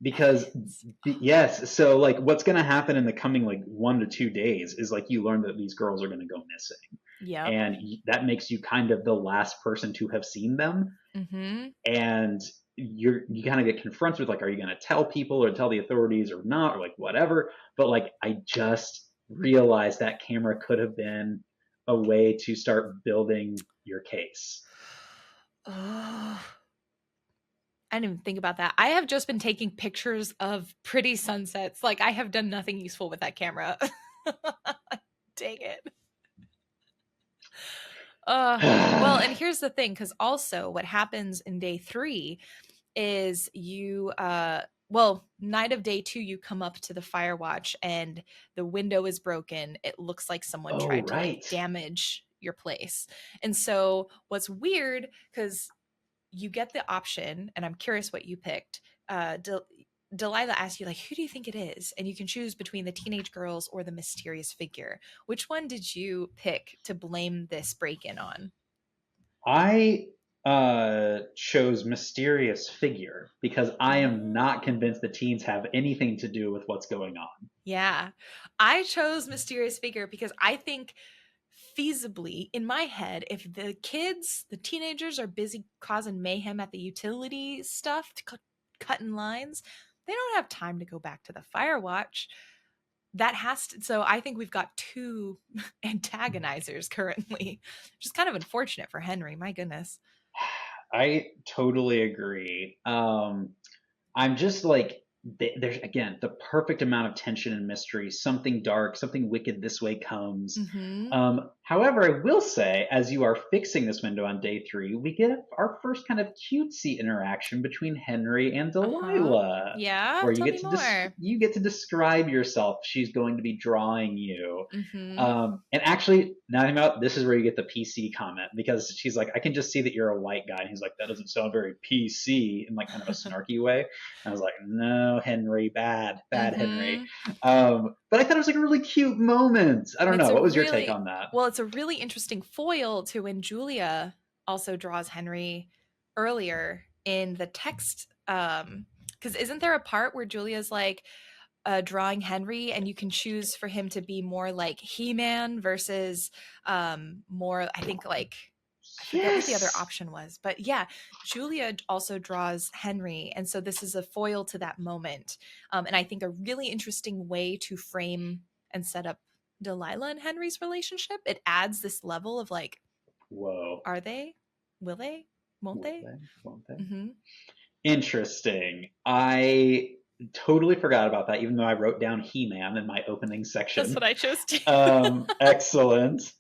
because Heavens. yes, so like what's going to happen in the coming like 1 to 2 days is like you learn that these girls are going to go missing, Yep. and that makes you kind of the last person to have seen them, Mm-hmm. and you kind of get confronted with like, are you going to tell people or tell the authorities or not, or like whatever. But like I just realized that camera could have been a way to start building your case. Oh, I didn't even think about that. I have just been taking pictures of pretty sunsets. Like I have done nothing useful with that camera. Dang it. Well, and here's the thing, because also what happens in day 3 is you well, night of day 2 you come up to the Firewatch and the window is broken. It looks like someone Oh, tried to like right. damage your place. And so what's weird, because you get the option, and I'm curious what you picked. Delilah asks you like, who do you think it is? And you can choose between the teenage girls or the mysterious figure. Which one did you pick to blame this break-in on? I chose mysterious figure because I am not Oh. convinced the teens have anything to do with what's going on. Yeah. I chose mysterious figure because I think feasibly in my head, if the kids, the teenagers are busy causing mayhem at the utility stuff, cutting lines, they don't have time to go back to the Firewatch. That has to, so I think we've got two antagonizers currently, which is kind of unfortunate for Henry. My goodness. I totally agree. I'm just like there's again the perfect amount of tension and mystery. Something dark, something wicked this way comes. Mm-hmm. However, I will say, as you are fixing this window on day 3, we get our first kind of cutesy interaction between Henry and Uh-huh. Delilah, Yeah. where Tell me more. you get to describe yourself. She's going to be drawing you. Mm-hmm. And actually, now I'm out. This is where you get the PC comment because she's like, "I can just see that you're a white guy," and he's like, "That doesn't sound very PC," in like kind of a snarky way. And I was like, "No, Henry, bad Henry." Mm-hmm. But I thought it was like a really cute moment. I don't It's know. a What was your take really on that? well, it's a really interesting foil to when Julia also draws Henry earlier in the text. Because isn't there a part where Julia's like drawing Henry, and you can choose for him to be more like He-Man versus more, I think like I forget what the other Yes. option was, but yeah, Julia also draws Henry, and so this is a foil to that moment, and I think a really interesting way to frame and set up Delilah and Henry's relationship. It adds this level of like, Whoa. are they? Will they? Won't Will they? they? Won't they? Mm-hmm. Interesting. I totally forgot about that, even though I wrote down He-Man in my opening That's section. what I chose to. Excellent.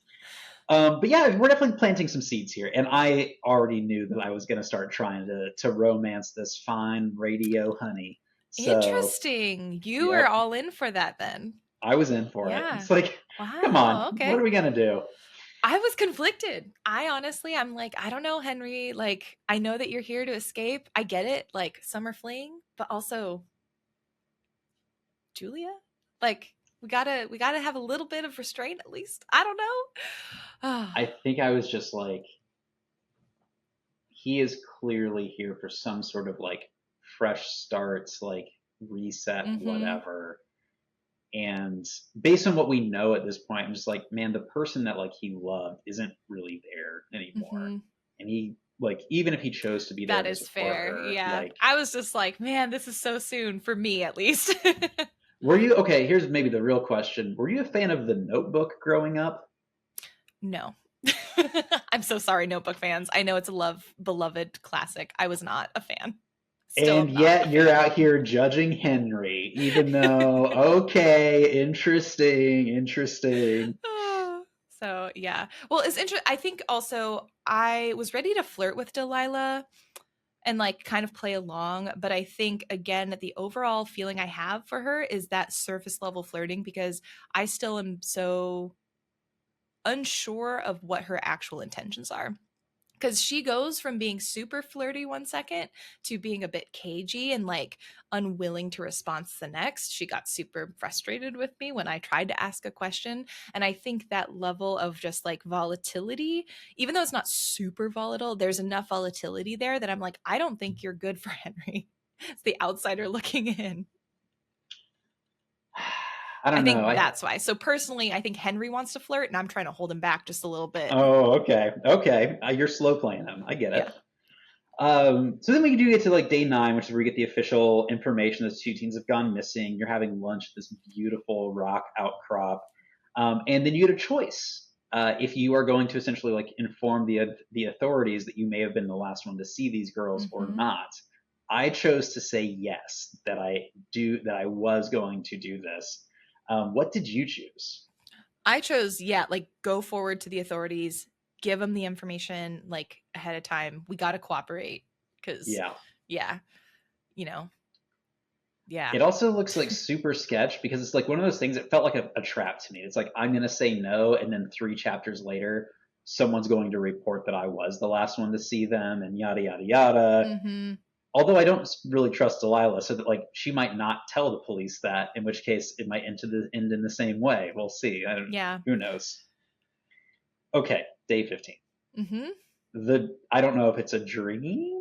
But yeah, we're definitely planting some seeds here, and I already knew that I was going to start trying to romance this fine radio honey. So, Interesting. You were yep, all in for that then. I was in for it. Yeah. It's like, come on, Wow. what Okay. are we gonna do? I was conflicted. I honestly, I'm like, I don't know, Henry. Like, I know that you're here to escape. I get it. Like, summer fling, but also Julia. Like, we gotta have a little bit of restraint at least. I don't know. I think I was just like, he is clearly here for some sort of like fresh starts, like reset, Mm-hmm. whatever. And based on what we know at this point, I'm just like, man, the person that like he loved isn't really there anymore. Mm-hmm. And he like, even if he chose to be there That to is support fair. her, Yeah. like, I was just like, man, this is so soon for me at least. were you okay? Here's maybe the real question: were you a fan of The Notebook growing up? No. I'm so sorry, Notebook fans. I know it's a beloved classic. I was not a fan. Still And am not a yet you're fan. out here judging Henry, even though, okay, interesting, interesting. So yeah. Well, it's interesting. I think also I was ready to flirt with Delilah and like kind of play along, but I think again the overall feeling I have for her is that surface level flirting because I still am so unsure of what her actual intentions are. because she goes from being super flirty one second to being a bit cagey and like unwilling to respond the next. She got super frustrated with me when I tried to ask a question. And I think that level of just like volatility, even though it's not super volatile, there's enough volatility there that I'm like, I don't think you're good for Henry. It's the outsider looking in. I I don't know. think that's why. So personally, I think Henry wants to flirt and I'm trying to hold him back just a little bit. Oh, okay. Okay. You're slow playing them. I get Yeah. it. So then we do get to like day 9, which is where we get the official information that 2 teens have gone missing. You're having lunch at this beautiful rock outcrop. And then you get a choice. If you are going to essentially like inform the authorities that you may have been the last one to see these girls or not. I chose to say yes, that I was going to do this. What did you choose? I chose, yeah, like go forward to the authorities, give them the information like ahead of time. We got to cooperate because, Yeah. yeah, you know, yeah. It also looks like super sketch because it's like one of those things. It felt like a trap to me. It's like I'm gonna say no, and then 3 chapters later, someone's going to report that I was the last one to see them, and yada yada yada. Mm-hmm. Although I don't really trust Delilah, so that like she might not tell the police that, in which case it might end in the same way. We'll see. Yeah. Who knows? Okay, day 15. Mm-hmm. I don't know if it's a dream.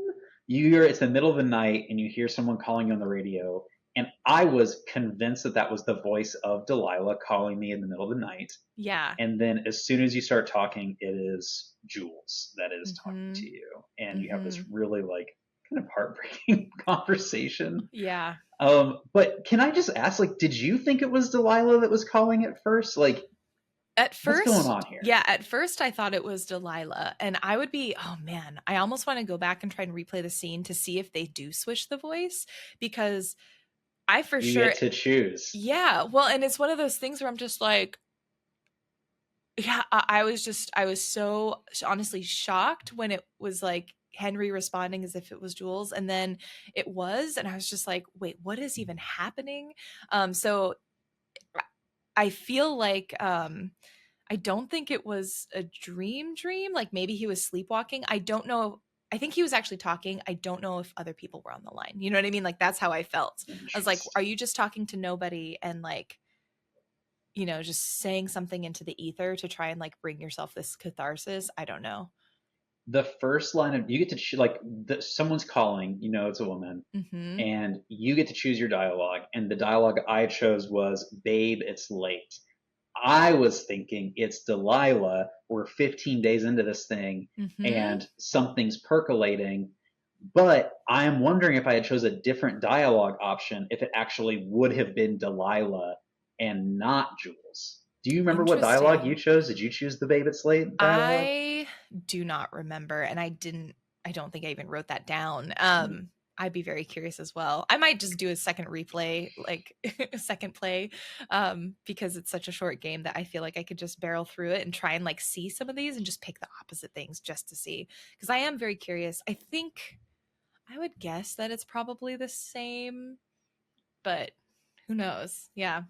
It's the middle of the night and you hear someone calling you on the radio, and I was convinced that that was the voice of Delilah calling me in the middle of the night. Yeah. And then as soon as you start talking, it is Jules that is talking Mm-hmm. to you, and you have this Mm-hmm. really like kind of heartbreaking conversation. Yeah. But can I just ask, like, did you think it was Delilah that was calling at first? Like, At what's going first, on here? yeah, at first I thought it was Delilah. And I would be, oh man, I almost want to go back and try and replay the scene to see if they do switch the voice because I for You sure, get to choose. yeah. Well, and it's one of those things where I'm just like, yeah, I was so honestly shocked when it was like Henry responding as if it was Jules. And then it was, and I was just like, wait, what is even happening? So I feel like, I don't think it was a dream, like maybe he was sleepwalking. I don't know. I think he was actually talking. I don't know if other people were on the line. You know what I mean? Like that's how I felt. I was like, are Interesting. you just talking to nobody and like, just saying something into the ether to try and like bring yourself this catharsis? I don't know. The first line of you get to like someone's calling, it's a woman, Mhm. and you get to choose your dialogue. And the dialogue I chose was, "Babe, it's late." I was thinking it's Delilah. We're 15 days into this thing, Mhm. and something's percolating. But I am wondering if I had chose a different dialogue option, if it actually would have been Delilah and not Jules. Do you remember what dialogue you Interesting. chose? Did you choose the "Babe, it's late" dialogue? I do not remember, and I don't think I even wrote that down. I'd be very curious as well. I might just do a second replay, like a second play, because it's such a short game that I feel like I could just barrel through it and try and like see some of these and just pick the opposite things just to see. Because I am very curious. I think I would guess that it's probably the same, but who knows? Yeah.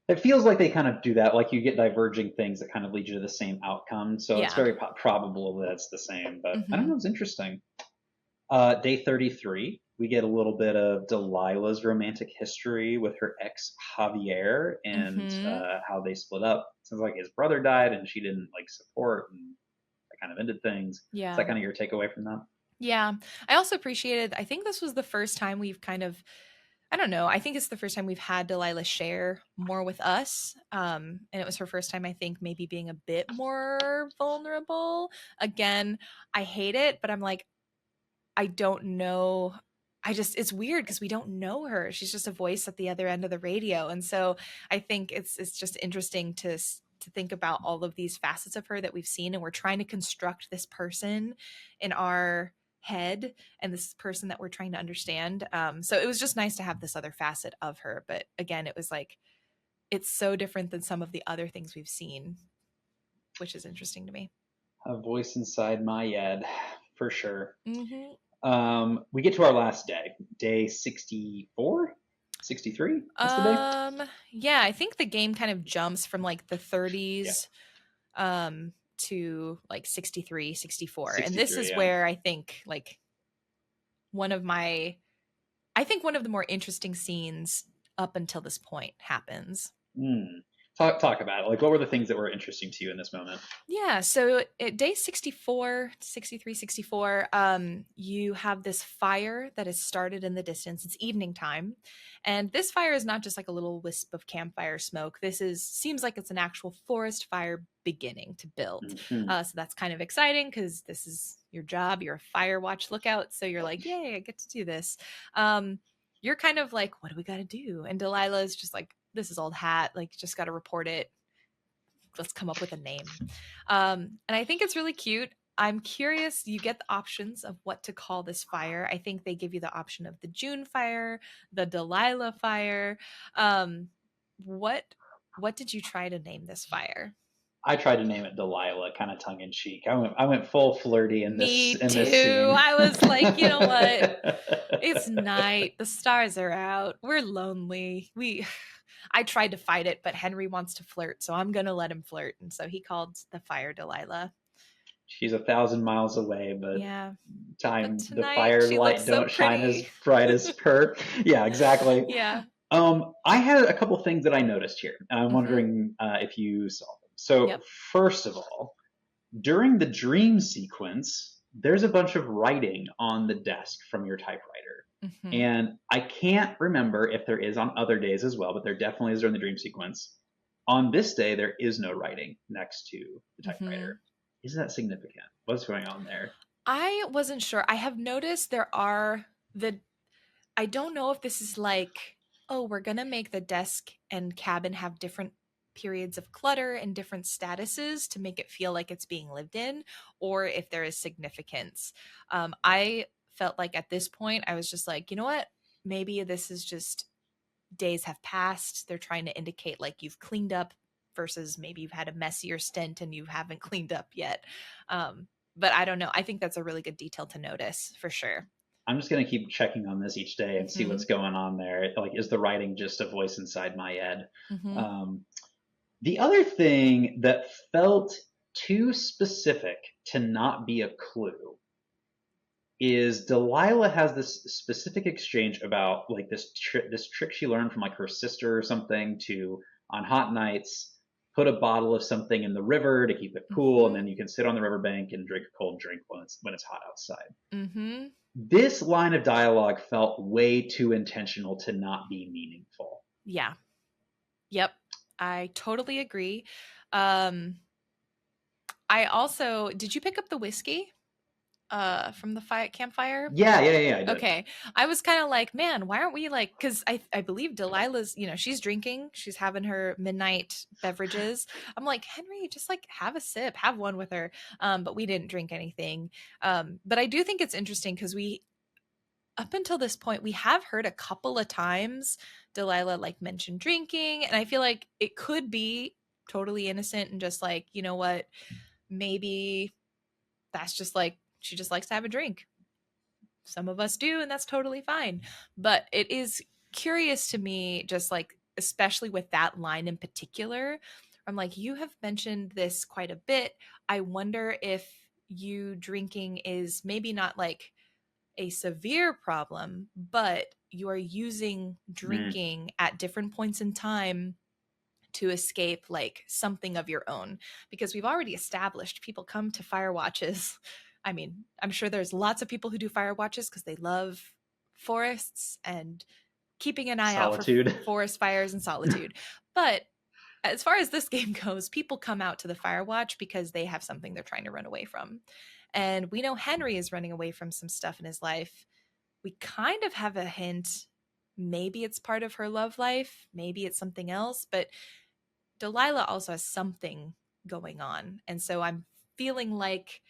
It feels like they kind of do that. Like you get diverging things that kind of lead you to the same outcome. So it's Yeah. very probable that it's the same. But I don't Hmm. know. It's interesting. Day 33, we get a little bit of Delilah's romantic history with her ex Javier, and Hmm. how they split up. Sounds like his brother died and she didn't like support, and that kind of ended things. Is Yeah. that kind of your takeaway from that? Yeah. I also appreciated, I think this was the first time we've kind of, I don't know, I think it's the first time we've had Delilah share more with us. And it was her first time, I think, maybe being a bit more vulnerable. Again, I hate it, but I'm like, I don't know. It's weird because we don't know her. She's just a voice at the other end of the radio. And so I think it's just interesting to think about all of these facets of her that we've seen, and we're trying to construct this person in our head and this person that we're trying to understand. So it was just nice to have this other facet of her. But again, it was like it's so different than some of the other things we've seen, which is interesting to me. A voice inside my head, for sure. Hmm. We get to our last day, day 64, 63. What's the day? Yeah, I think the game kind of jumps from like the Yeah. 30s to like 63, 64. And this 63, is yeah. where I think like one of my I think one of the more interesting scenes up until this point happens. Mm. Talk about it. Like, what were the things that were interesting to you in this moment? Yeah, so at day 64, 63, 64, you have this fire that has started in the distance. It's evening time. And this fire is not just like a little wisp of campfire smoke. This is seems like it's an actual forest fire beginning to build. Mm-hmm. So that's kind of exciting because this is your job. You're a Firewatch lookout. So you're like, yay, I get to do this. You're kind of like, what do we got to do? And Delilah is just like, this is old hat. Like, just got to report it. Let's come up with a name. And I think it's really cute. I'm curious, you get the options of what to call this fire. I think they give you the option of the June fire, the Delilah fire. Um, what what did you try to name this fire? I tried to name it Delilah, kind of tongue in cheek. I went full flirty in this Me in this too. scene. I was like, you know what? It's night. The stars are out. We're lonely. We I tried to fight it, but Henry wants to flirt, so I'm gonna let him flirt. And so he called the fire Delilah. She's 1,000 miles away, but Yeah. But the tonight she looks firelight so don't shine as pretty. bright as her. Yeah, exactly. Yeah. I had a couple things that I noticed here. I'm Mm-hmm. wondering if you saw them. So, Yep. first of all, during the dream sequence, there's a bunch of writing on the desk from your typewriter. Mm-hmm. And I can't remember if there is on other days as well, but there definitely is during the dream sequence. On this day, there is no writing next to the Mm-hmm. typewriter. Is that significant? What's going on there? I wasn't sure. I have noticed there are the I don't know if this is like, oh, we're gonna make the desk and cabin have different periods of clutter and different statuses to make it feel like it's being lived in, or if there is significance. I felt like at this point, I was just like, you know what? Maybe this is just days have passed. They're trying to indicate like you've cleaned up versus maybe you've had a messier stint and you haven't cleaned up yet. But I don't know. I think that's a really good detail to notice for sure. I'm just going to keep checking on this each day and see Hmm. what's going on there. Like, is the writing just a voice inside my head? Hmm. Um, the other thing that felt too specific to not be a clue is Delilah has this specific exchange about like this trick she learned from like her sister or something to on hot nights put a bottle of something in the river to keep it cool, and Hmm. then you can sit on the riverbank and drink a cold drink when it's hot outside. Hmm. This line of dialogue felt way too intentional to not be meaningful. Yeah. Yep. I totally agree. Um, I also did you pick up the whiskey from the campfire? Yeah, I did. Okay. I was kind of like, man, why aren't we like, because I believe Delilah's, she's drinking, she's having her midnight beverages. I'm like, Henry, just like have a sip, have one with her. But we didn't drink anything. But I do think it's interesting because up until this point, we have heard a couple of times Delilah like mention drinking. And I feel like it could be totally innocent and just like, you know what, maybe that's just like, she just likes to have a drink. Some of us do, and that's totally fine. But it is curious to me, just like, especially with that line in particular. I'm like, you have mentioned this quite a bit. I wonder if you drinking is maybe not like a severe problem, but you are using Mm, drinking at different points in time to escape like something of your own, because we've already established people come to fire watches. I mean, I'm sure there's lots of people who do fire watches because they love forests and keeping an eye out for solitude. forest fires and solitude. But as far as this game goes, people come out to the fire watch because they have something they're trying to run away from. And we know Henry is running away from some stuff in his life. We kind of have a hint. Maybe it's part of her love life. Maybe it's something else. But Delilah also has something going on. And so I'm feeling like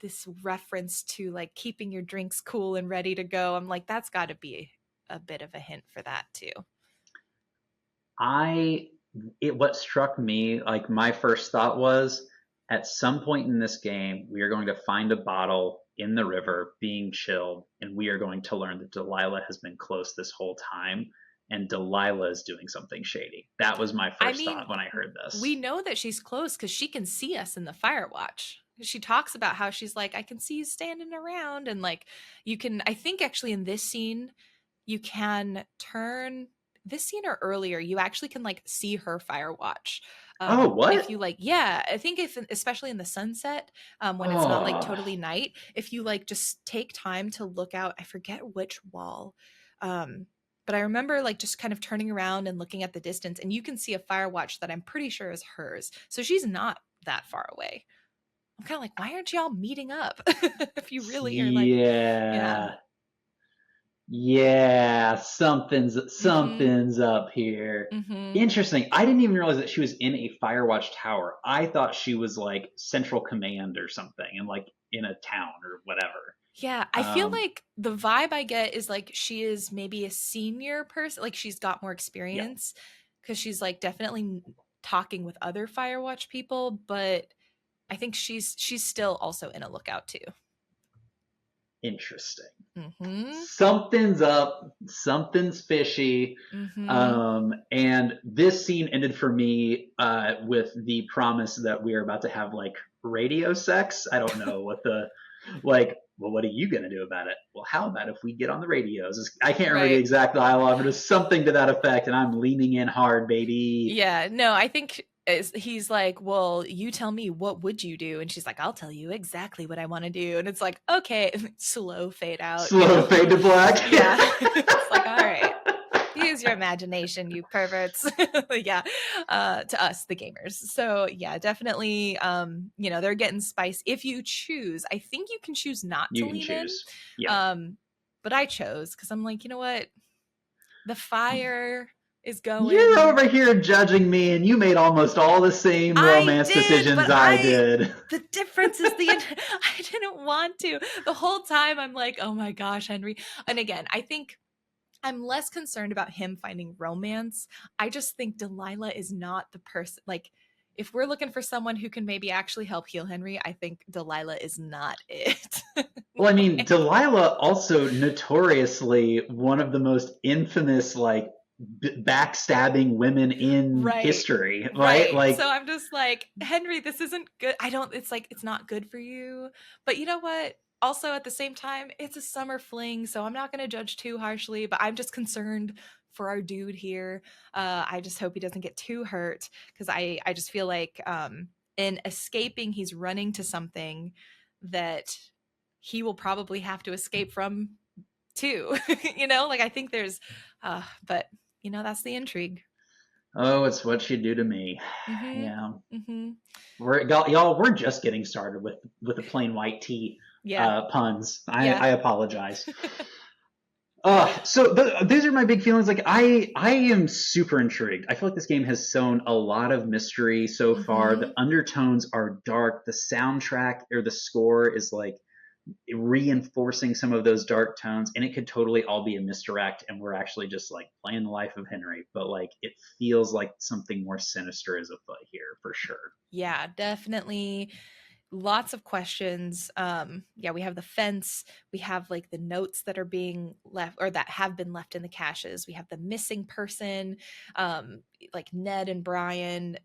this reference to like keeping your drinks cool and ready to go. I'm like, that's got to be a bit of a hint for that too. I what struck me, like my first thought was at some point in this game we are going to find a bottle in the river being chilled, and we are going to learn that Delilah has been close this whole time. and Delilah is doing something shady. That was my I first mean, thought when I heard we this. know that she's close because she can see us in the Firewatch. She talks about how she's like, I can see you standing around. And like, you can, I think actually in this scene, you can turn this scene or earlier, you actually can like see her Firewatch. Oh, If what? you like, yeah, I think if, especially in the sunset, when it's not like Oh, totally night, if you like just take time to look out, I forget which wall. Um, but I remember like just kind of turning around and looking at the distance, and you can see a Firewatch that I'm pretty sure is hers. So she's not that far away. I'm kind of like, why aren't y'all meeting up? If you really are like, yeah. yeah. Yeah, Mm-hmm. something's up here. Mm-hmm. Interesting. I didn't even realize that she was in a Firewatch tower. I thought she was like Central Command or something, and like in a town or whatever. Yeah, I feel Um, like the vibe I get is like she is maybe a senior person, like she's got more yeah, experience because she's like definitely talking with other Firewatch people, but I think she's still also in a lookout too. interesting. Mm-hmm. Something's up, something's fishy. Mm-hmm. And this scene ended for me with the promise that we are about to have like radio sex. I don't know what the, like, well, what are you going to do about it? Well, how about if we get on the radios? I can't remember the Right. exact dialogue, but it's something to that effect. And I'm leaning in hard, baby. Yeah, no, I think he's like, well, you tell me, what would you do? And she's like, I'll tell you exactly what I want to do. And it's like, okay, slow fade out, you Slow know? fade to black. Yeah. It's like, all right, use your imagination, you perverts. Yeah, to us, the gamers. So yeah, definitely, they're getting spice. If you choose, I think you can choose not to You can lean in. choose. Yep. Um, but I chose because I'm like, you know what? The fire is You're going. over here judging me, and you made almost all the same I romance did, decisions but I did. the difference is I didn't want to. The whole time I'm like, "Oh my gosh, Henry." And again, I think I'm less concerned about him finding romance. I just think Delilah is not the person, like, if we're looking for someone who can maybe actually help heal Henry, I think Delilah is not it. Well, I mean, Delilah also notoriously one of the most infamous, like, backstabbing women in Right. history, right? Right. Like, So I'm just like, Henry, this isn't good. I don't, it's like, it's not good for you. But you know what? Also, at the same time, it's a summer fling. So I'm not going to judge too harshly, but I'm just concerned for our dude here. I just hope he doesn't get too hurt because I just feel like in escaping, he's running to something that he will probably have to escape from too. Like I think there's, but that's the intrigue. oh, it's what you do to me. Mhm. Yeah. Mhm. Y'all, we're just getting started with the plain white tea Yeah. puns. Yeah. I apologize. So these are my big feelings. Like I am super intrigued. I feel like this game has sown a lot of mystery so far. The Mhm. undertones are dark. The soundtrack or the score is like reinforcing some of those dark tones, and it could totally all be a misdirect, and we're actually just like playing the life of Henry. But like it feels like something more sinister is afoot here for sure. Yeah, definitely lots of questions. Yeah, we have the fence, we have like the notes that are being left or that have been left in the caches. We have the missing person, like Ned and Brian,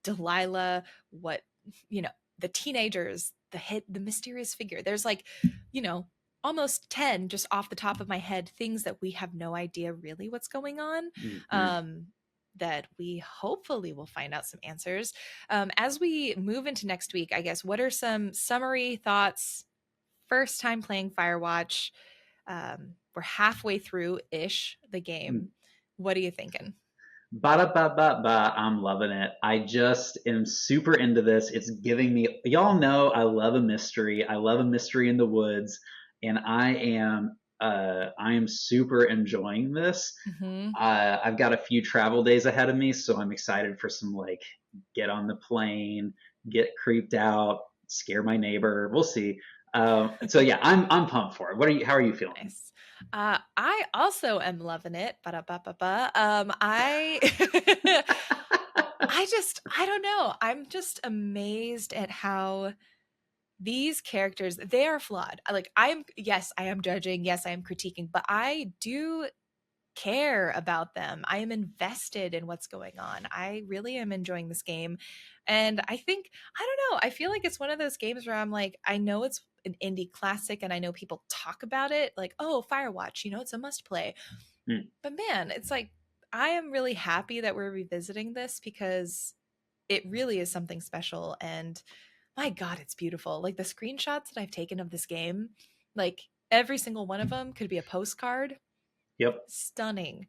Delilah, what, you know, the teenagers, the mysterious figure. There's like, you know, almost 10 just off the top of my head things that we have no idea really what's going on. Mm-hmm. Um that we hopefully will find out some answers. As we move into next week, I guess, what are some summary thoughts? First time playing Firewatch. We're halfway through ish the game. What are you thinking? Ba da ba ba ba. I'm loving it. I just am super into this. It's giving me, y'all know I love a mystery. I love a mystery in the woods, and I am super enjoying this. Mm-hmm. I've got a few travel days ahead of me, so I'm excited for some like get on the plane, get creeped out, scare my neighbor. We'll see. So yeah, I'm pumped for it. How are you feeling? Nice. I also am loving it. Ba-da-ba-ba-ba. I I don't know. I'm just amazed at how these characters, they are flawed. Like, yes, I am judging, yes, I am critiquing, but I do care about them. I am invested in what's going on. I really am enjoying this game. And I think, I don't know, I feel like it's one of those games where I'm like, I know it's an indie classic and I know people talk about it like, oh, Firewatch, it's a must play. Mm. But man, it's like, I am really happy that we're revisiting this because it really is something special. And my God, it's beautiful. Like the screenshots that I've taken of this game, like every single one of them could be a postcard. Yep. Stunning.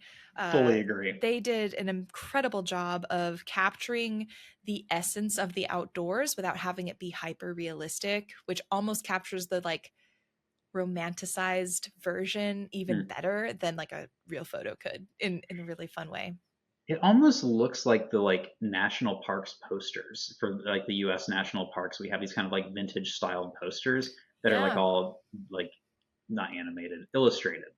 Fully agree. They did an incredible job of capturing the essence of the outdoors without having it be hyper realistic, which almost captures the like romanticized version even better than like a real photo could in a really fun way. It almost looks like the like national parks posters for like the US national parks. We have these kind of like vintage style posters that are like Yeah. all like not animated, illustrated.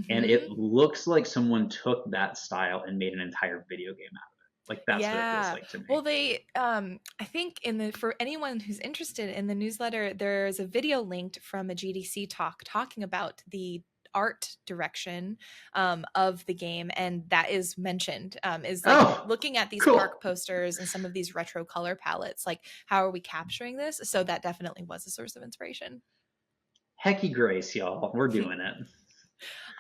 And it Mm-hmm. looks like someone took that style and made an entire video game out of it. Like that's what it feels Yeah. like to me. Well, they I think in the for anyone who's interested in the newsletter, there's a video linked from a GDC talk talking about the art direction of the game, and that is mentioned is like Oh, looking at these cool. park posters and some of these retro color palettes, like how are we capturing this? So that definitely was a source of inspiration. Hecky grace, y'all. We're doing it.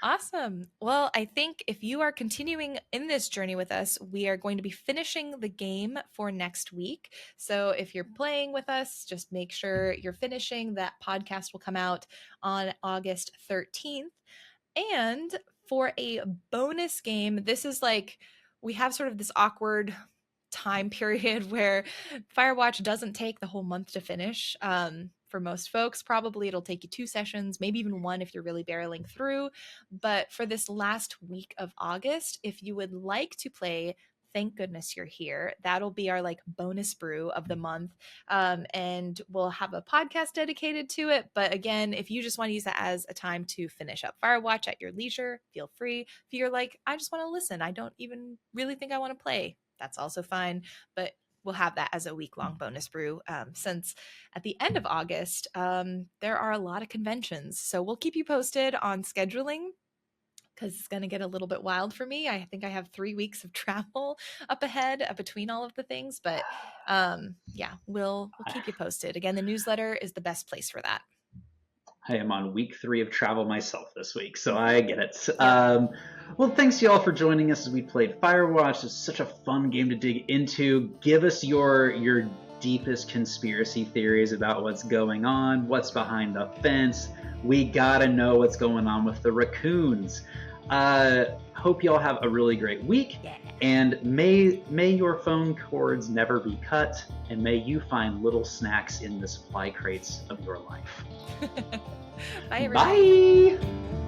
Awesome. Well, I think if you are continuing in this journey with us, we are going to be finishing the game for next week. So if you're playing with us, just make sure you're finishing. That podcast will come out on August 13th. And for a bonus game, this is like we have sort of this awkward time period where Firewatch doesn't take the whole month to finish. For most folks, probably it'll take you 2 sessions, maybe even one if you're really barreling through. But for this last week of August, if you would like to play Thank Goodness You're Here, that'll be our like bonus brew of the month. And we'll have a podcast dedicated to it. But again, if you just want to use that as a time to finish up Firewatch at your leisure, feel free. If you're like, I just want to listen, I don't even really think I want to play, that's also fine. But we'll have that as a week-long bonus brew since at the end of August, there are a lot of conventions. So we'll keep you posted on scheduling because it's going to get a little bit wild for me. I think I have 3 weeks of travel up ahead between all of the things. But yeah, we'll keep you posted. Again, the newsletter is the best place for that. I am on week 3 of travel myself this week, so I get it. Yep. Well, thanks y'all for joining us as we played Firewatch. It's such a fun game to dig into. Give us your deepest conspiracy theories about what's going on, what's behind the fence. We gotta know what's going on with the raccoons. Hope y'all have a really great week, and may your phone cords never be cut, and may you find little snacks in the supply crates of your life. Bye, everybody. Bye.